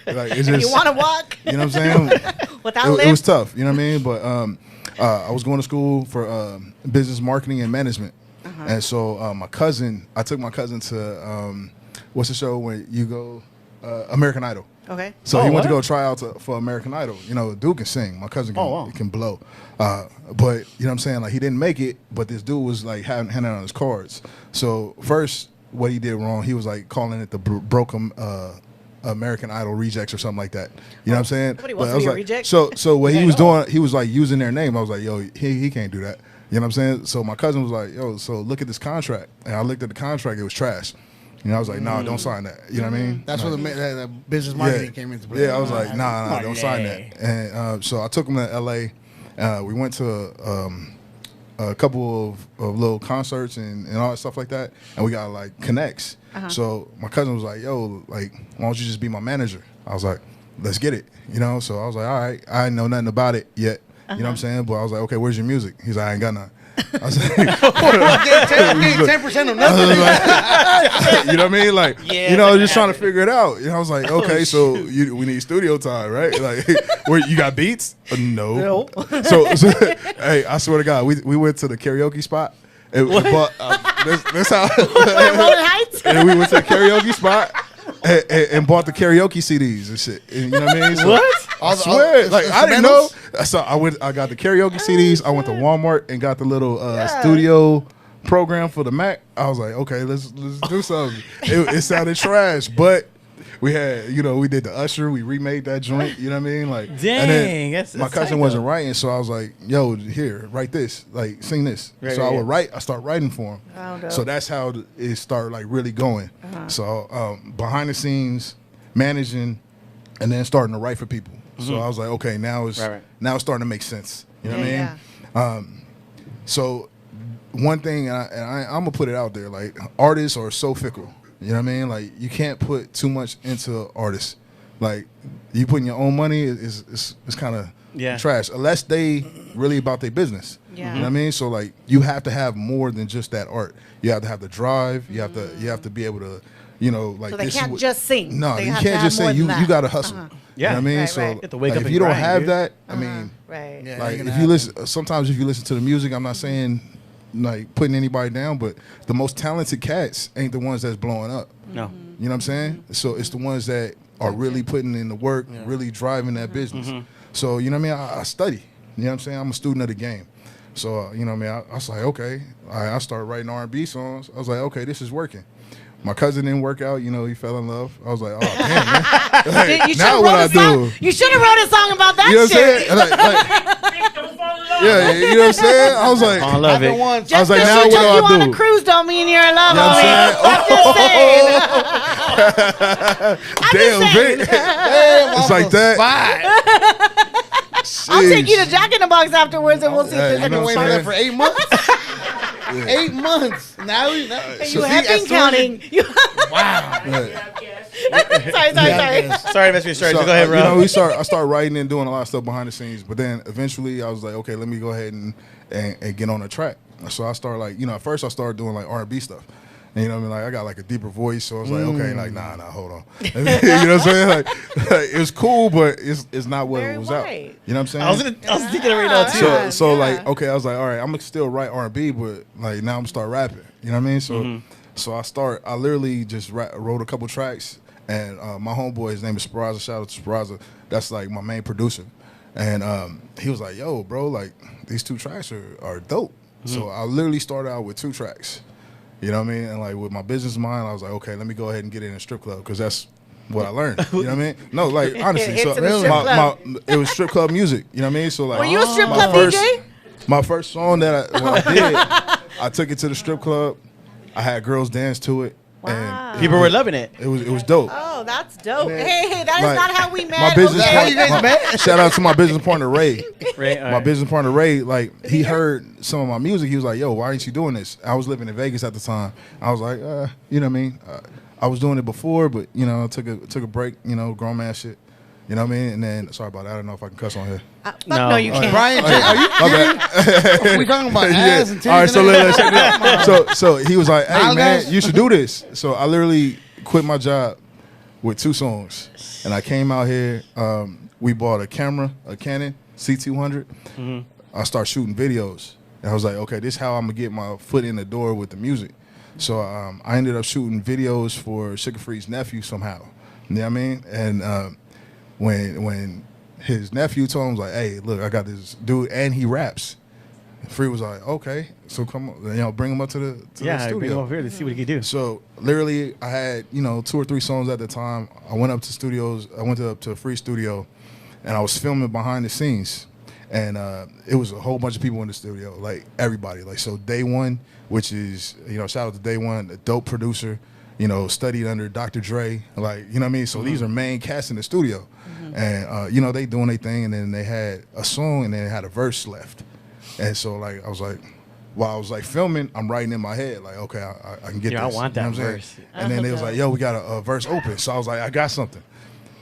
like it's just, You want to walk? You know what I'm saying? Without it was tough. You know what I mean? But I was going to school for business marketing and management. And so I took my cousin to, what's the show when you go, American Idol. Okay. So he went to go try out for American Idol. Dude can sing. My cousin can blow. But you know what I'm saying? Like he didn't make it, but this dude was like handing out his cards. So first, what he did wrong, he was like calling it the broken American Idol rejects or something like that. You know what I'm saying? Nobody wants to be a reject. So what he was doing, he was like using their name. I was like, yo, he can't do that. You know what I'm saying? So my cousin was like, yo, so look at this contract. And I looked at the contract, it was trash. I was like, nah, don't sign that. You know what I mean? That's where the business marketing came into play. Yeah, I was like, nah, don't sign that. And so I took him to L.A. We went to a couple of little concerts and all that stuff like that, and we got like connects. So my cousin was like, yo, like, why don't you just be my manager? I was like, let's get it. So I was like, all right, I didn't know nothing about it yet. You know what I'm saying? But I was like, okay, where's your music? He's like, I ain't got none. I was like, 10% of nothing. You know what I mean? Like, just trying to figure it out. I was like, okay, so we need studio time, right? Like, where you got beats? No. So hey, I swear to God, we went to the karaoke spot. And we bought, that's how. Rolling Heights? And we went to the karaoke spot and bought the karaoke CDs and shit. And, you know what I mean? So, What? I swear, like I didn't know. So I got the karaoke CDs. I went to Walmart and got the little studio program for the Mac. I was like, okay, let's do something. It sounded trash, but we had, we did the Usher. We remade that joint. You know what I mean? Like, dang, and then my cousin wasn't writing, so I was like, yo, here, write this, like, sing this. So I would write. I start writing for him. Oh, so that's how it started, like, really going. So behind the scenes, managing, and then starting to write for people. So I was like, okay, now it's starting to make sense. You know what I mean? So one thing, and I'm gonna put it out there, like artists are so fickle. You know what I mean? Like you can't put too much into artists. Like you putting your own money is kind of trash unless they really about their business. Yeah. You know what I mean? So like you have to have more than just that art. You have to have the drive. You have to be able to. Like so they this can't just sing. No, they you can't just sing. You got to hustle. Yeah, you know what I mean. Right, so right. Get to wake like, up if and you don't grind, have dude. that, I mean, Right. Yeah, like if you listen, sometimes if you listen to the music, I'm not saying like putting anybody down, but the most talented cats ain't the ones that's blowing up. No. You know what I'm saying? So it's the ones that are really putting in the work, really driving that business. So you know what I mean? I study. You know what I'm saying? I'm a student of the game. So you know what I mean? I was like, okay. I started writing R&B songs. I was like, okay, this is working. My cousin didn't work out. He fell in love. I was like, oh, damn, man. Like, now what I do? You should have wrote a song about that You know what shit. I'm saying? Yeah, you know what I'm saying? I was like, I love it. Just I was like, because now she what took do you I on do? a cruise don't mean you're in love, You know homie. what I'm Damn, just saying. Vic. It's like that. I'll take you to Jack in the Box afterwards and we'll see Hey, if you there's know any what I'm Waiting for saying? 8 months. 8 months. Now You see, have as been soon as counting. Sorry. Sorry, Mr. Sorry. So, Go ahead, bro. I started writing and doing a lot of stuff behind the scenes, but then eventually I was like, okay, let me go ahead and get on the track. So I started at first I started doing like R&B stuff. And, you know what I mean? Like, I got like a deeper voice, so I was like, okay, like, nah, hold on. You know what I'm saying? Like it was cool, but it's not what Very it was white. out. You know what I'm saying? I was thinking it right now too. So like, okay, I was like, all right, I'm gonna still write R&B, but like now I'm gonna start rapping. You know what I mean? So so I literally just wrote a couple tracks, and my homeboy, his name is Espinoza. Shout out to Espinoza. That's like my main producer, and he was like, yo, bro, like these 2 tracks are dope. So I literally started out with 2 tracks. You know what I mean? And like with my business mind, I was like, okay, let me go ahead and get in a strip club because that's what I learned. You know what I mean? No, like honestly, Hits so in the strip club. it was strip club music. You know what I mean? So like, Were you a strip my club DJ? My first song that I did, I took it to the strip club. I had girls dance to it. Wow. And People were loving it. it was dope. Oh, that's dope. Man. Hey, that is Like, not how we met. My business okay? How you guys partner, met? shout out to my business partner Ray. Right. My business partner Ray, like he heard some of my music. He was like, "Yo, why ain't you doing this?" I was living in Vegas at the time. I was like, you know what I mean? I was doing it before, but you know, I took a break. You know, grown man shit. You know what I mean? And then sorry about that. I don't know if I can cuss on here. No. No, you can't. Brian J, are you kidding? We talking about ass and titties. All right, so and let's check everything? it out. So he was like, "Hey Now, man, guys- you should do this." So I literally quit my job with 2 songs, and I came out here. We bought a camera, a Canon C200. I started shooting videos, and I was like, "Okay, this is how I'm gonna get my foot in the door with the music." So I ended up shooting videos for Sugar Free's nephew somehow. You know what I mean? And when his nephew told him, like, "Hey, look, I got this dude, and he raps." Free was like, "Okay, so come on, you know, bring him up to the studio." Bring him over here to see what he can do. So literally, I had 2 or 3 songs at the time. I went up to studios. I went up to a free studio, and I was filming behind the scenes. And it was a whole bunch of people in the studio, like everybody. Like so, Day One, which is shout out to Day One, a dope producer. Studied under Dr. Dre, like you know what I mean. So these are main cast in the studio, and they doing their thing. And then they had a song, and then they had a verse left. And so like I was like, while I was like filming, I'm writing in my head like, okay, I can get Yeah, this. I want You know that what I'm saying? verse. And then they was like, yo, we got a verse open. So I was like, I got something.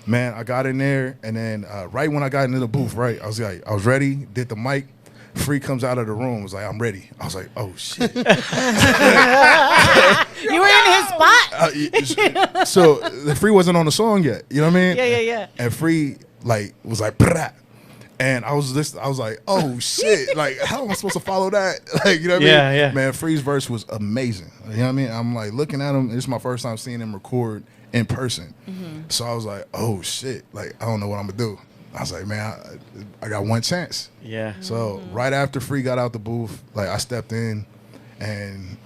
Man, I got in there, and then right when I got into the booth, right, I was ready, did the mic. Free comes out of the room, was like, I'm ready. I was like, oh shit. You were in his spot. So the Free wasn't on the song yet. You know what I mean? Yeah. And Free like was like, "Brah." And I was like, oh shit, like how am I supposed to follow that? Like, you know what I mean? Yeah. Man, Free's verse was amazing. You know what I mean? I'm like looking at him. This is my first time seeing him record in person. So I was like, oh shit, like I don't know what I'm gonna do. I was like, man, I got one chance. Yeah. So right after Free got out the booth, like I stepped in, and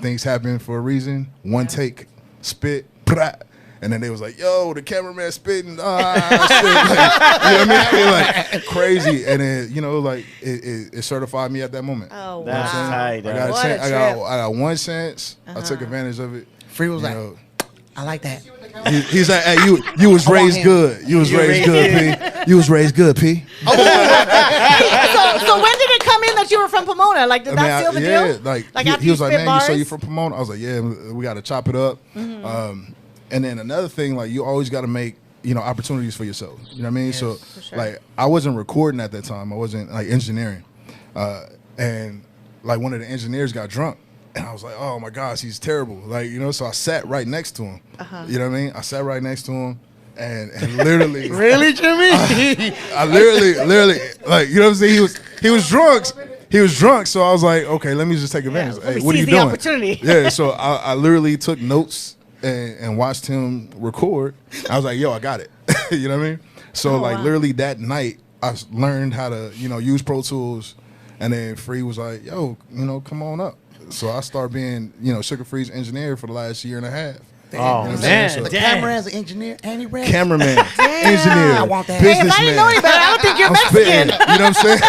things happen for a reason. One take, spit, brah. And then they was like, yo, the cameraman spitting, shit. Like, you know what I mean? Like crazy. And then, like it certified me at that moment. Oh, wow. That's tight. I got What a I trip. got one chance. I took advantage of it. Free was You like, know, I like that. he's like, hey, you was raised him. good. You was raised good, P. You was raised good, P. So when did it come in that you were from Pomona? Like, did that seal the deal? Like after he was you like, spit man, you say bars? you from Pomona? I was like, yeah, we got to chop it up. And then another thing, like you always got to make opportunities for yourself. You know what I mean? So sure. like I wasn't recording at that time. I wasn't like engineering, and like one of the engineers got drunk. And I was like, oh my gosh, he's terrible. Like, so I sat right next to him. You know what I mean? I sat right next to him and literally Really, Jimmy? I literally like, you know what I'm saying? He was drunk. He was drunk, so I was like, okay, let me just take advantage. let me Hey, what are you seize the doing? opportunity. Yeah, so I literally took notes and watched him record. I was like, yo, I got it. You know what I mean? So like wow. literally that night, I learned how to use Pro Tools, and then Free was like, yo, come on up. So I started being, Sugar Free's engineer for the last year and a half. Oh, You know what I'm man. saying? The So- camera as an engineer, and he raps. Cameraman, engineer, I want that. Hey, if I businessman. didn't know any better, I would think you're I'm spitting. Mexican. You know what I'm saying?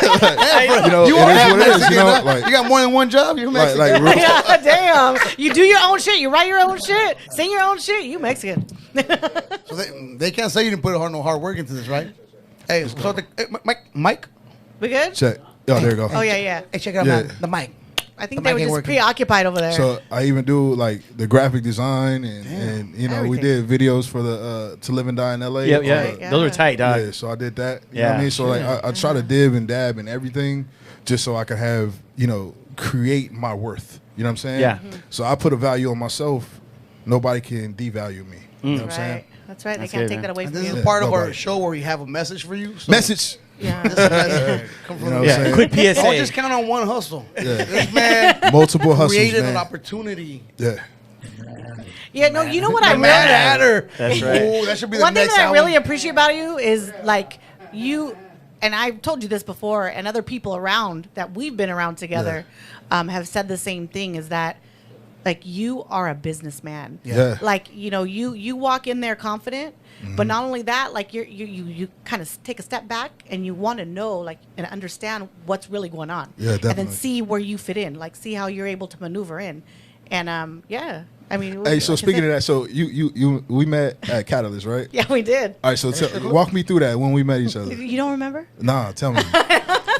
Like, You it are is half what it is. Mexican, huh? Like, You got more than one job. You're Mexican. like real, Yeah, damn. You do your own shit. You write your own shit. Sing your own shit. You Mexican. So they can't say you didn't put no hard work into this, right? Hey, so Mike. We good? check. Oh, there you go. Oh, yeah. Hey, check it out, Yeah. man. The mic. I think The they mic were ain't just working. preoccupied over there. So I even do like the graphic design and we Everything. did videos for the To Live and Die in LA. Yeah. Yeah. Those are tight, dog. Yeah, so I did that. You know what Yeah. I mean? So like I try to div and dab and everything just so I could have, create my worth. You know what I'm saying? Yeah. So I put a value on myself. Nobody can devalue me. You know what I'm saying? Right. That's right. That's They can't good, take that away And from this you. is part of our nobody. show where we have a message for you. So Message. Yeah. This message come You from know what I'm Yeah, saying? quick Don't PSA. just count on one hustle. Yeah. This man Multiple hustles, created man. an opportunity. Yeah. Yeah, no, you know what I The really Mad Hatter. That's right. Ooh, that should be the One thing next that I album. really appreciate about you is like you, and I've told you this before, and other people around that we've been around together have said the same thing, is that like you are a businessman. Yeah. Like, you know, you walk in there confident, but not only that, like you kind of take a step back and you want to know, like, and understand what's really going on. Yeah, And then definitely. see where you fit in, like see how you're able to maneuver in. And yeah, I mean, Hey, so like I speaking said- of that, so we met at Catalyst, right? yeah, we did. All right, so walk me through that when we met each other. You don't remember? Nah, tell me.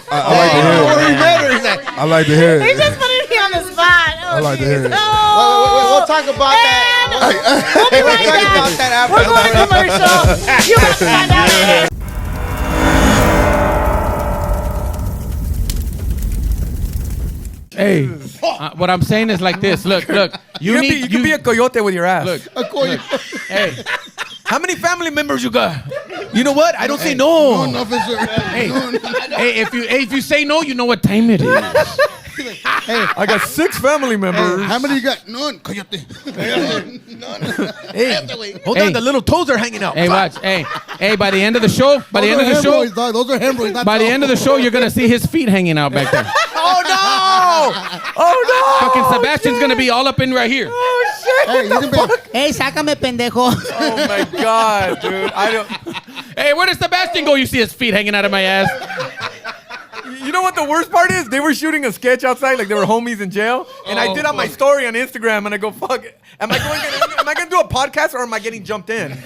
I like to hear Oh, it. he met her. He's like, I like to hear They it. just put me on the spot. Oh, I like to geez. hear it. Oh. we'll talk about that. We'll be We'll right talk about back. that after. We're going to commercial. You have to find out later. Hey, what I'm saying is like this. Look. You can be a coyote with your ass. look. Hey, How many family members you got? You know what? I don't say no. hey, if you say no, you know what time it is. I got 6 family members. How many you got? None. Coyote. Hey, hold Hey. on. The little toes are hanging out. Hey, watch. Hey, by the end of the show, Those are hemorrhoids, not by the end of the show, you're gonna see his feet hanging out back there. Oh no! Oh no! Fucking Sebastian's gonna be all up in right here. Oh shit! Hey, you can be, Hey, sácame, pendejo. Oh my god, dude! I don't. Hey, where does Sebastian go? You see his feet hanging out of my ass. You know what the worst part is? They were shooting a sketch outside, like they were homies in jail, and I Oh, did on my story on Instagram, and I go, "Fuck! Am I gonna do a podcast or am I getting jumped in?"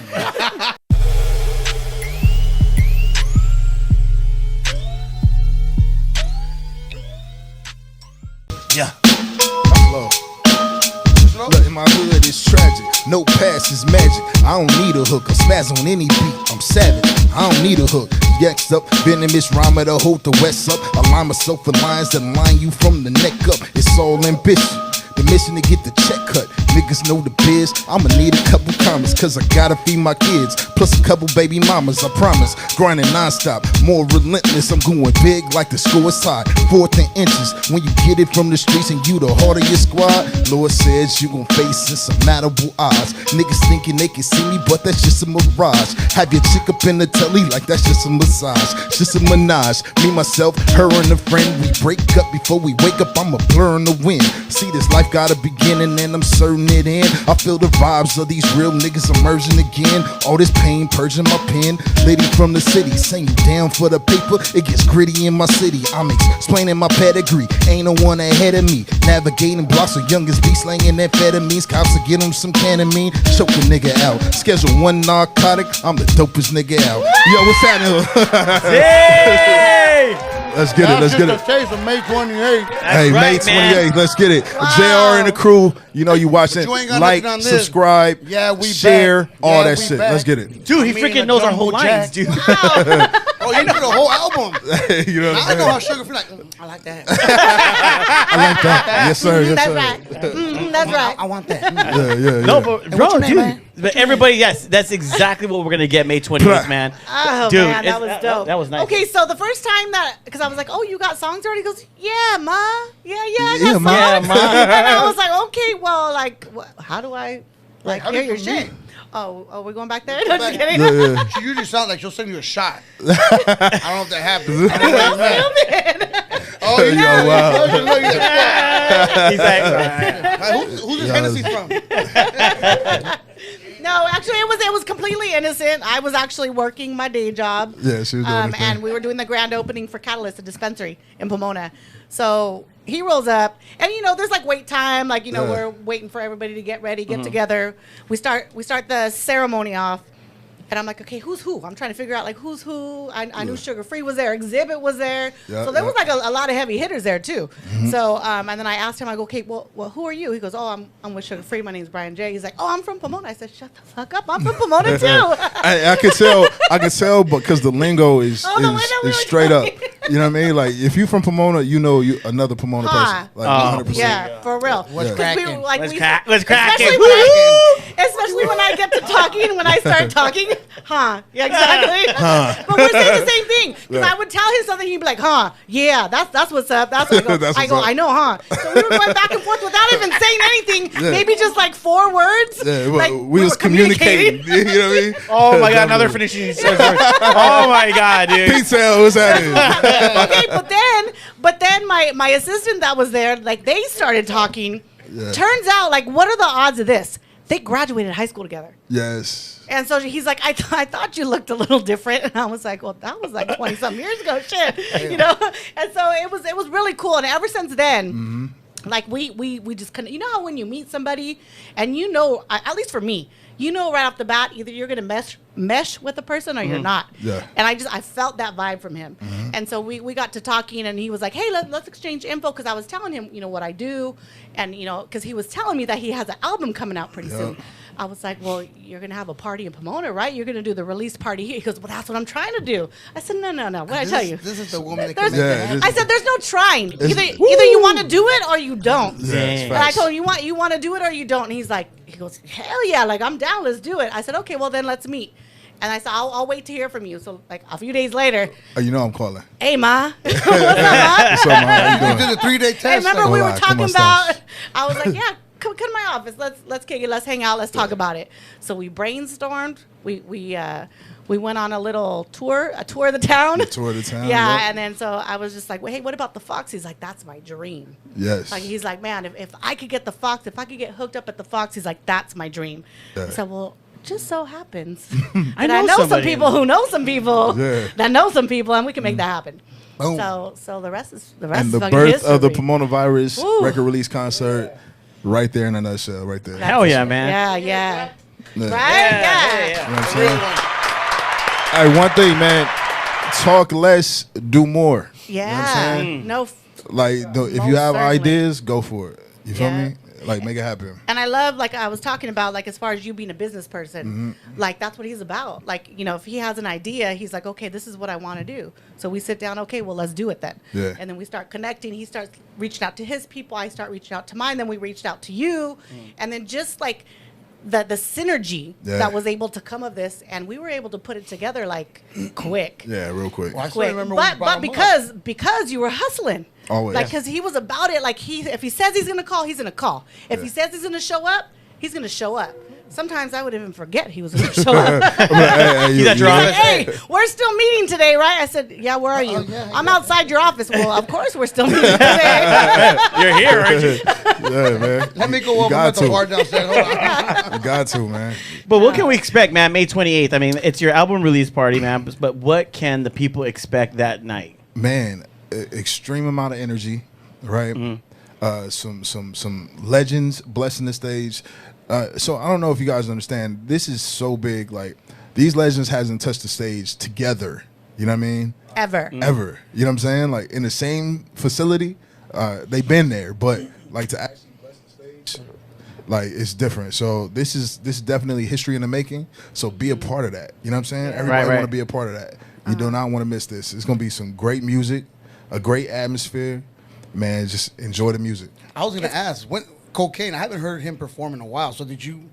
Yeah. Low. Look, in my hood, it's tragic. No pass is magic. I don't need a hook. I spaz on any beat. I'm savage. I don't need a hook. Next up, venomous rhymer to hold the west up. I line myself in lines that line you from the neck up. It's all ambition. The mission to get the check cut. Niggas know the biz. I'ma need a couple commas, cause I gotta feed my kids. Plus a couple baby mamas, I promise. Grinding nonstop, more relentless. I'm going big like the score is high. 14 inches. When you get it from the streets and you the heart of your squad, Lord says you gon' face insurmountable odds. Niggas thinking they can see me, but that's just a mirage. Have your chick up in the telly like that's just a massage. Just a menage. Me, myself, her and a friend. We break up before we wake up. I'm a blur in the wind. See, this life got a beginning and I'm certain it in. I feel the vibes of these real niggas emerging again. All this pain purging my pen. Lady from the city saying you down for the paper. It gets gritty in my city. I'm explaining my pedigree. Ain't no one ahead of me. Navigating blocks of youngest be slanging amphetamines. Cops will get them some ketamine. Choke a nigga out. Schedule 1 narcotic. I'm the dopest nigga out. Yo, what's happening? Hey! Let's get it. Let's get it. the taste of May 28th. Hey, May right, man. 28th, let's get it. Wow. JR and the crew, you know you watching. You ain't got Like, nothing on this. subscribe, Yeah, we share, back. all Yeah, that we shit. back. Let's get it. Dude, he I mean, freaking a knows our jumbo whole lines, jack. dude. Oh, you did a whole album. You know what I I'm know how saying? Sugar feel like. I like that. I like that. Yes, sir. Yes, That's sir. right. That's right. I want that. Yeah. No, but bro, what's your name, dude. man? But everybody, yes, that's exactly what we're gonna get May 28th, man. Oh, Dude, man, that it's- was dope. that was nice. Okay, so the first time that, because I was like, oh, you got songs already? He goes, yeah, ma. Yeah, I Yeah, got ma. songs. Yeah, ma. And I was like, okay, well, like, how do I, like, how hear do your you shit? mean? Oh, we're going back there? No, just kidding. Yeah. She usually sounds like she'll send you a shot. I don't know if that happens. I don't know if that. Oh, Yo, yeah. wow. He's like, Who's this Hennessy from? No, actually, it was completely innocent. I was actually working my day job. Yeah, she was doing her thing. And we were doing the grand opening for Catalyst, a dispensary in Pomona. So he rolls up, and there's like wait time, like Yeah. we're waiting for everybody to get ready, get together. We start the ceremony off, and I'm like, okay, who's who? I'm trying to figure out like who's who. I knew Sugar Free was there, Exhibit was there, Yeah, so there was yeah. like a lot of heavy hitters there too. So and then I asked him, I go, okay, well, who are you? He goes, oh, I'm with Sugar Free. My name's Brian J. He's like, oh, I'm from Pomona. I said, shut the fuck up, I'm from Pomona too. I can tell because the lingo is Oh, the lingo is straight up. You know what I mean? Like if you from Pomona, you know you another Pomona person. Like 100%. Yeah, for real. What's cracking? Let's crack it. Especially when I get to talking, when I start talking, yeah, exactly. But we're saying the same thing. Because I would tell him something, he'd be like, yeah, that's what's up. That's what I go. That's I what's go, up. I know, So we were going back and forth without even saying anything. Yeah. Maybe just like 4 words. Yeah, like, we was were communicating. You know what I mean? Oh my God, another finishing sentence. Oh my God, dude. Pizza, what's happening? Okay, but then my assistant that was there, like they started talking. Yeah. Turns out, like, what are the odds of this? They graduated high school together. Yes. And so he's like, I thought you looked a little different. And I was like, well, that was like 20-something years ago, shit. You know? And so it was really cool. And ever since then, like we just couldn't, you know how when you meet somebody and you know, at least for me, you know right off the bat, either you're going to mesh with the person or you're not. Yeah. And I felt that vibe from him. And so we got to talking and he was like, hey, let's exchange info. Cause I was telling him, you know, what I do. And, you know, cause he was telling me that he has an album coming out pretty soon. I was like, well, you're going to have a party in Pomona, right? You're going to do the release party here. He goes, well, that's what I'm trying to do. I said, no. What did I tell you? This is the woman that There's- can make it happen. I said, there's no trying. Either you want to do it or you don't. Yeah, it's And I facts. told him, you want to do it or you don't. And he goes, hell yeah, like I'm down, let's do it. I said, okay, well then let's meet. And I said, I'll wait to hear from you. So like a few days later, Oh, you know I'm calling. hey ma, what's up, ma? So, man, how you We doing? did a 3-day test. Hey, remember like, we were Hola, talking ¿cómo about? estás? I was like, yeah, come to my office. Let's kick it. Let's hang out. Let's talk about it. So we brainstormed. We went on a little tour, a tour of the town. A tour of the town, Yeah, yep. and then so I was just like, well, hey, what about the Fox? He's like, that's my dream. Yes. Like he's like, man, if I could get the Fox, if I could get hooked up at the Fox, he's like, that's my dream. Yeah. I said, well, just so happens. I And I know know some somebody. people who know some people Yeah. that know some people, and we can make that happen. Boom. So the rest is And is the fucking birth of the history. Pomona Virus Woo. record release concert, right there in a nutshell, right there. Hell yeah, man. Yeah. Yeah. Right? Yeah. You know what I'm saying? All right, one thing, man. Talk less, do more. Yeah. No. Like, if Most you have certainly. ideas, go for it. You feel Yeah. me? Like, make it happen. And I love, like I was talking about, like as far as you being a business person, Mm-hmm. like that's what he's about. Like, you know, if he has an idea, he's like, okay, this is what I want to do. So we sit down, okay, well, let's do it then. Yeah. And then we start connecting. He starts reaching out to his people. I start reaching out to mine. Then we reached out to you. And then just like the synergy Yeah. that was able to come of this, and we were able to put it together like quick. Yeah, real quick. Well, I still Quick. remember when you But brought him up. because you were hustling. Always. Like, because he was about it. Like, if he says he's going to call, he's going to call. If he says he's going to show up, he's going to show up. Sometimes I would even forget he was going to show up. He's at your you- office. Hey, we're still meeting today, right? I said, yeah, where are you? I'm outside your office. Well, of course we're still meeting today. You're here, aren't you? Yeah, man. Let me go You over got at the to. bar downstairs. Hold on. You got to, man. But what can we expect, man? May 28th. I mean, it's your album release party, man. But what can the people expect that night? Man, extreme amount of energy, right? Some legends blessing the stage. So I don't know if you guys understand. This is so big. Like, these legends hasn't touched the stage together. You know what I mean? Ever. Ever. You know what I'm saying? Like, in the same facility, they've been there, but like to actually bless the stage, like, it's different. So this is definitely history in the making. So be a part of that. You know what I'm saying? Everybody right. want to be a part of that. You do not want to miss this. It's gonna be some great music, a great atmosphere. Man, just enjoy the music. I was going to ask, when Kokane, I haven't heard him perform in a while. So did you?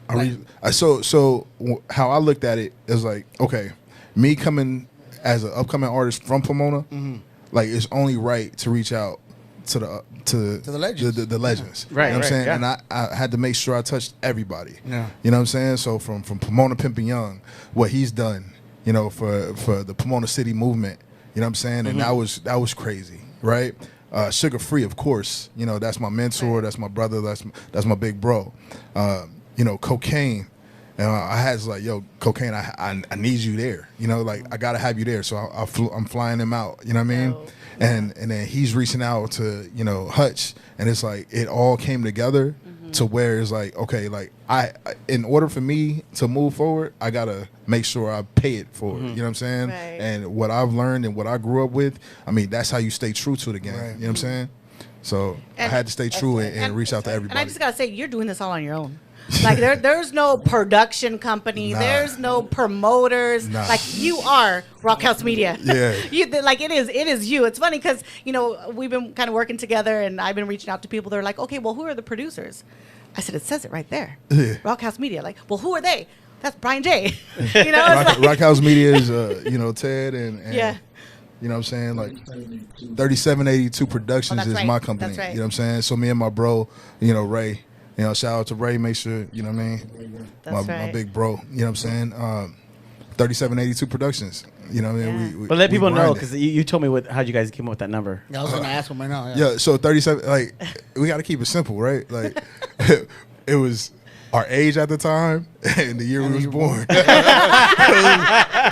How I looked at it is like, okay, me coming as an upcoming artist from Pomona, like, it's only right to reach out to the legends. the legends. Right, You know what right, I'm saying? yeah. And I had to make sure I touched everybody. Yeah. You know what I'm saying? So from Pomona Pimpin' Young, what he's done, you know, for the Pomona City movement, you know what I'm saying? And that was crazy, right? Sugar Free, of course, you know, that's my mentor, that's my brother, that's my big bro. You know, Kokane. And I had like, yo, Kokane, I need you there. You know, like, I gotta have you there. So I'm flying him out. You know what I mean? And then he's reaching out to, you know, Hutch, and it's like it all came together to where it's like, okay, like I in order for me to move forward, I gotta make sure I pay it forward. You know what I'm saying? Right. And what I've learned and what I grew up with, I mean, that's how you stay true to the game. Right. You know what I'm saying? So I had to stay true and reach out to everybody. And I just gotta say, you're doing this all on your own. Like there's no production company, there's no promoters. Like you are Rockhouse Media. Yeah. It is you. It's funny because we've been kind of working together, and I've been reaching out to people. They're like, okay, well, who are the producers? I said, it says it right there. Yeah. Rockhouse Media. Like, well, who are they? That's Brian J. It's Rockhouse Media is Ted and yeah. You know what I'm saying? Like 3782 Productions is right. my company. That's right. You know what I'm saying? So me and my bro, Ray. Shout out to Ray. Make sure, you know what I mean? That's my right. big bro. You know what I'm saying? 3782 Productions. You know what I mean? Yeah. But let people know, grind it. because you told me how you guys came up with that number. Yeah, I was gonna ask him right now. Yeah, so 37, like, we got to keep it simple, right? Like, it was our age at the time and the year we was born.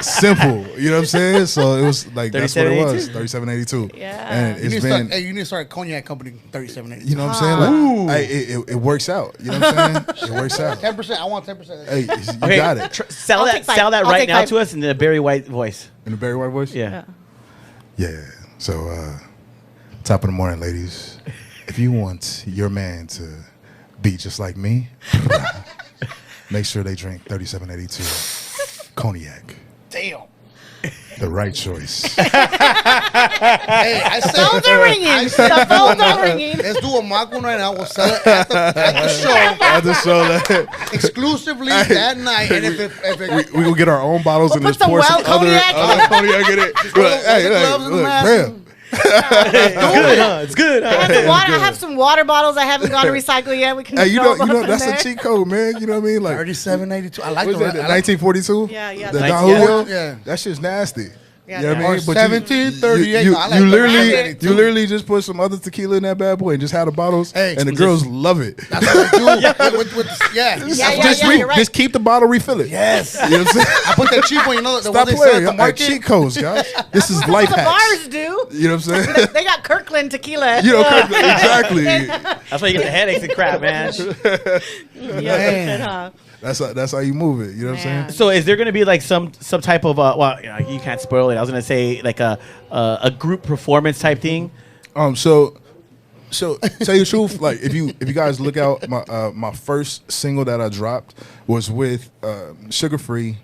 Simple, you know what I'm saying? So it was like, that's what it was, 3782. Yeah. And You it's need, been, you need to start a cognac company, 3780. you know what I'm saying? Like, it works out. You know what I'm saying? It works out. 10%. I want 10%. Hey, you got it. Sell I'll that take 5. sell that I'll right take now 5. to us in the Barry White voice. In the Barry White voice? Yeah. Yeah. So, top of the morning, ladies. If you want your man to be just like me, make sure they drink 3782 cognac. Damn. The right choice. Hey, I said. Phones are ringing. The phones are ringing. Let's do a mock one right now. We'll sell it at the show. At the show that Exclusively that night. And if it we will get our own bottles We'll and put just some pour some wild other cognac. cognac in it. Throw the gloves in the mask. Damn. It's good. I have some water bottles I haven't gone to recycle yet. We can Hey, you throw know, them in that's there. a cheat code, man. You know what I mean? Like, 3782. I like what the is that? 1942? Yeah, yeah. The That's- Don yeah. Julio? Yeah. That shit's nasty. Yeah, You know what I Or mean? But 1738. You No, I like you the literally, 982. you literally just put some other tequila in that bad boy and just had the bottles, Hey, and the girls love it. That's what I do. with the, Yeah, just, yeah, you're right. just keep the bottle, refill it. Yes. You know what I'm saying? I put that cheap one, the Stop one they sell playing. at the Like, market. cheat codes, guys. This is life the hacks. bars do. You know what I'm saying? They got Kirkland tequila. You know, exactly. That's why you get the headaches and crap, man. Yeah, That's how you move it. You know what I'm saying? So is there going to be like some type of you can't spoil it. I was going to say like a group performance type thing. So tell you the truth, like if you guys look out, my first single that I dropped was with Sugar Free,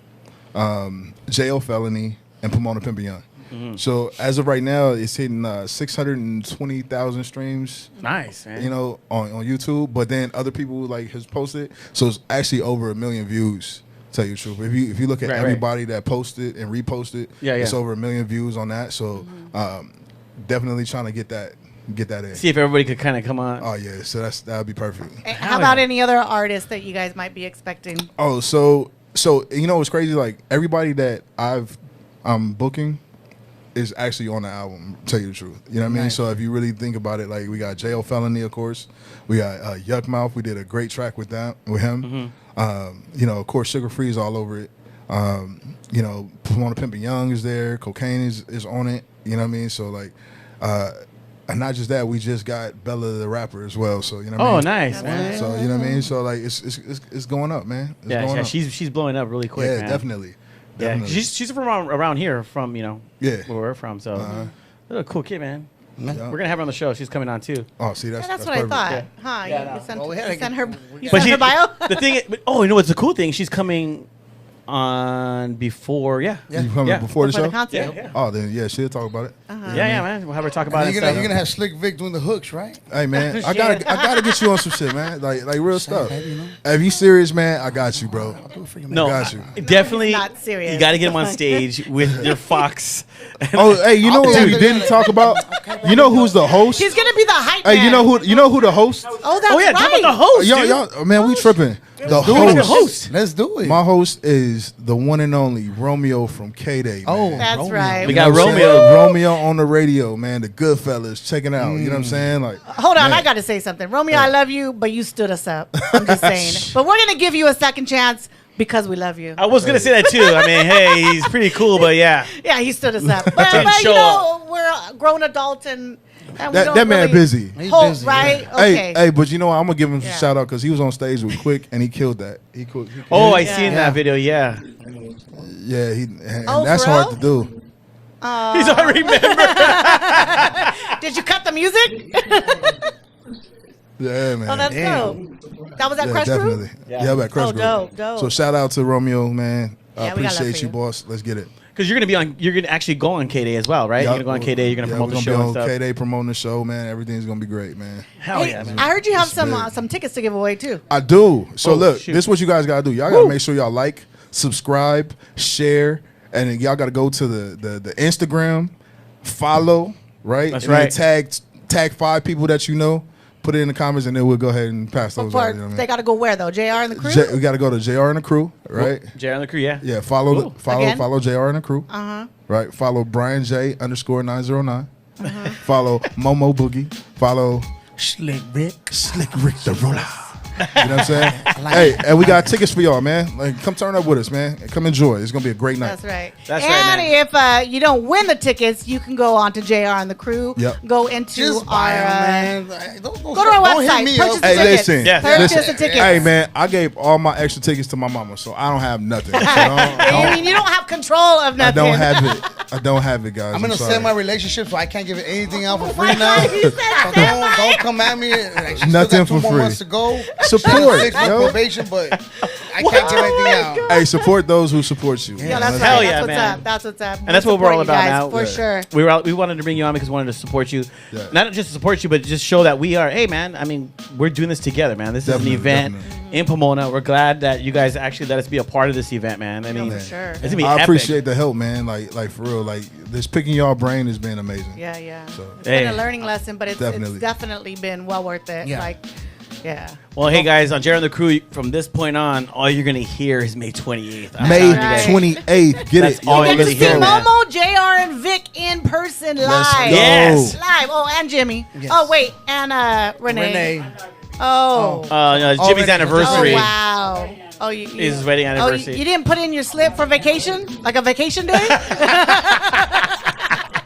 J.O. Felony, and Pomona Pimp Young. Mm-hmm. So as of right now, it's hitting 620,000 streams. Nice, man. On YouTube. But then other people like has posted, so it's actually over 1 million views. Tell you the truth, if you look at Right, everybody that posted and reposted, it's over 1 million views on that. So definitely trying to get that in. See if everybody could kind of come on. Oh yeah, so that'd be perfect. How about any other artists that you guys might be expecting? Oh, so what's crazy? Like everybody that I'm booking is actually on the album. Tell you the truth, you know what I mean. Nice. So if you really think about it, like we got J.O. Felony, of course. We got Yuck Mouth. We did a great track with him. Of course, Sugar Free is all over it. Pomona Pimp Young is there. Kokane is on it. You know what I mean. So like. And not just that, we just got Bella the rapper as well. So you know what I mean? Nice, man. So you know what I mean? So like it's going up, man. It's going up. She's blowing up really quick. Yeah, man. definitely. Yeah, she's from around here, from where we're from. So, a cool kid, man. Yeah. We're gonna have her on the show. She's coming on too. Oh, see, that's That's what perfect. I thought. Yeah. Huh? Yeah, You sent, Well, we you had to sent get- her. You But sent her bio. the thing, you know what's the cool thing? She's coming on before, You coming before the For the show? concert. Yeah. Oh, then yeah, she'll talk about it. Yeah, man. We'll have her talk about it. You're and gonna stuff. have Slick Vic doing the hooks, right? Hey man, I gotta get you on some shit, man. Like real stuff. Hey, you know? If you serious, man, I got you, bro. I'll do it for you, man. No, got you. definitely. Not serious. You got to get him on stage with your Fox. Oh, hey, you know what we didn't talk about? You know who's the host? He's gonna be the hype Hey, man. you know who the host? Oh, that's Oh yeah, talk right. about the host. Y'all, man, we tripping. The Who's the host. host? Let's do it. My host is the one and only Romeo from K-Day. Oh, man. That's Romeo. right. We You got know what I'm Romeo. saying? Romeo on the radio, man. The Goodfellas, check it out. You know what I'm saying? Like, Hold on, man. I got to say something. Romeo, I love you, but you stood us up. I'm just saying. But we're going to give you a second chance because we love you. I was gonna say that too. I mean, hey, he's pretty cool, but yeah. Yeah, he stood us up. But Didn't you show know, we're grown adults and we don't that man really busy. He's hope, busy, right? yeah. Okay. Hey, but you know what? I'm gonna give him Yeah. a shout out because he was on stage with Quick and he killed that. He killed. Oh, I Yeah. seen that video. Yeah. Yeah, and Oh, that's for hard real? to do. He's already remember. Did you cut the music? Yeah, man. Oh, that's dope. That was at Crush definitely. Crew? Yeah, at Crush Oh, Crew. dope. So shout out to Romeo, man. Yeah, we got love Appreciate for you, you. boss. Let's get it. Because you're gonna actually go on K-Day as well, right? Yeah, You're gonna go on K-Day. You're gonna promote the we're show gonna and be on stuff. K-Day promoting the show, man. Everything's gonna be great, man. Hell Hey, yeah, man. I heard you have It's some big. some tickets to give away too. I do. So Oh, look, shoot. this is what you guys gotta do. Y'all gotta make sure y'all like, subscribe, share, and then y'all gotta go to the Instagram, follow, right? That's and then right. tag 5 people that you know. Put it in the comments, and then we'll go ahead and pass those out. You know what I mean? They got to go where though? JR and the crew. We got to go to JR and the crew, right? Jay on the crew, yeah. Yeah, follow Again? follow JR and the crew. Right. Follow Brian J _909. Follow Momo Boogie. Follow Slick Rick. the Roller. You know what I'm saying? Hey, and we got tickets for y'all, man. Like, come turn up with us, man. Come enjoy. It's gonna be a great night. That's right. That's right, and if you don't win the tickets, you can go on to JR and the crew. Yep. Go into Just buy our 'em, man. Don't go to our don't hit website. me Purchase up. the Hey, tickets. listen. Yeah. Purchase Listen. the tickets. Hey, man, I gave all my extra tickets to my mama, so I don't have nothing. So I mean, you don't have control of I nothing. don't have it. I don't have it, guys. I'm gonna sorry. send my relationship, so I can't give it anything out for free my now. God, you said So don't come at me. Like, she Nothing still got 2 for more free. months to go. Support, 6 months yo. probation, but I can't give anything out. Hey, support those who support you. Yeah, that's Hell right. yeah, that's what's man. up. That's what's up. And that's what we're all Support you about guys, now. for sure. We wanted to bring you on because we wanted to support you. Yeah. Not just to support you, but just show that we are, hey, man, I mean, we're doing this together, man. This Definitely, is an event definitely. in Pomona. We're glad that you guys actually let us be a part of this event, man. I mean, for sure. it's going to be I epic. appreciate the help, man. Like for real. Like this picking y'all brain has been amazing. Yeah, yeah. So It's been Hey. a learning lesson, but it's Definitely. definitely been well worth it. Yeah. Like, yeah. Well, hey, guys, on Jared and the Crew, from this point on, all you're going to hear is May 28th. I'm May telling you guys. 28th. Get That's it. all Y'all you Get really to see hear, man. Momo, JR, and Vic in person live. go. Yes. Live. Oh, and Jimmy. Yes. Oh, wait. And Renee. Renee. Oh. No, it's Jimmy's Renee. anniversary. Oh, wow. Oh, you, His wedding anniversary. Oh, you didn't put in your slip for vacation? Like a vacation day?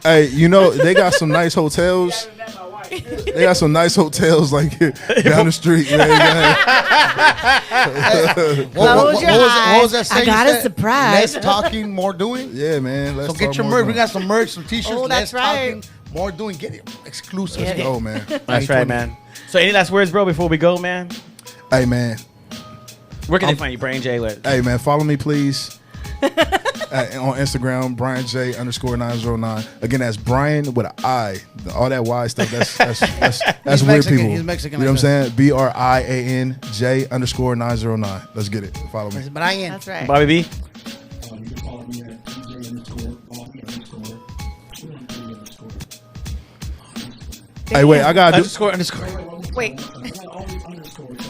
Hey, you know they got some nice hotels. They got some nice hotels like down the street. Man. Close your What was that eyes. saying? I got you a said? surprise. Less talking, more doing. Yeah, man. Let's So get talk your more merch. We about got some merch, some t-shirts. Oh, that's less right. talking, more doing. Get it exclusive. Yeah. it. Oh man. That's right, man. So, any last words, bro, before we go, man? Hey man. Where can they find you, Brian J? Hey man. Follow me, please. On Instagram, Brian J _909. Again, that's Brian with an I. All that Y stuff. That's He's weird Mexican. people. He's Mexican You know like what I'm saying? BRIAN J _909. Let's get it. Follow me. Brian. That's right. Bobby B? You can follow me at DJ_Bobby_. Hey, wait. I gotta do. Underscore. Wait.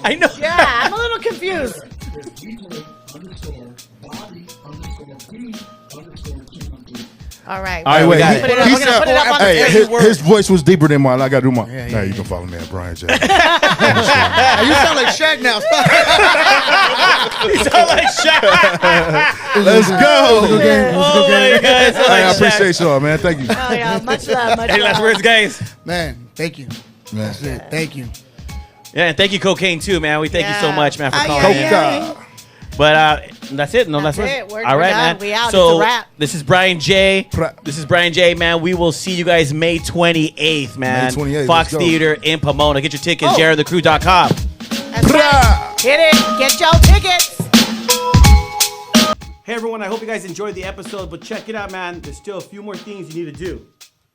I know. Yeah, I'm a little confused. All right. All right, Hey, we wait. got it. Put it up. He We're gonna said- put it up on the Hey, screen. his voice was deeper than mine. I gotta do mine. Now you can follow me at Brian J. Hey, you sound like Shaq now. Stop. You sound like Shaq. Let's go. Oh, my God. Hey, I appreciate y'all, man. Thank you. Oh, yeah. Much love. Much Any love. last words, guys? Man, thank you. Man. That's it. Thank you. Yeah, and thank you, Kokane, too, man. We thank you so Yeah. much, man, for Ah, calling yeah, in. yeah. But that's it. No, That's that's it. We're all right, done. man. We out. So It's a wrap. this is Brian J. This is Brian J. Man, we will see you guys May 28th, man. May 28th, Fox let's go. Theater in Pomona. Get your tickets. Oh. JaredTheCrew.com. That's right. Hit it. Get y'all tickets. Hey everyone, I hope you guys enjoyed the episode. But check it out, man. There's still a few more things you need to do.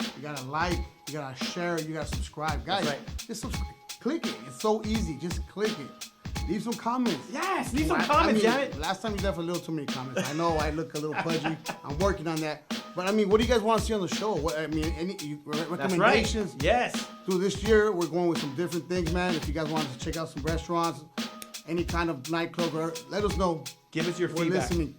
You gotta like, you gotta share, you gotta subscribe. Guys, right. just click it. It's so easy. Just click it. Leave some comments. Yes, leave some I comments, mean, damn it. Last time you left a little too many comments. I know I look a little pudgy. I'm working on that. But I mean, what do you guys want to see on the show? What, I mean, any That's right. recommendations? Yes. Through this year, we're going with some different things, man. If you guys want to check out some restaurants, any kind of nightclub, let us know. Give us your We're feedback. listening.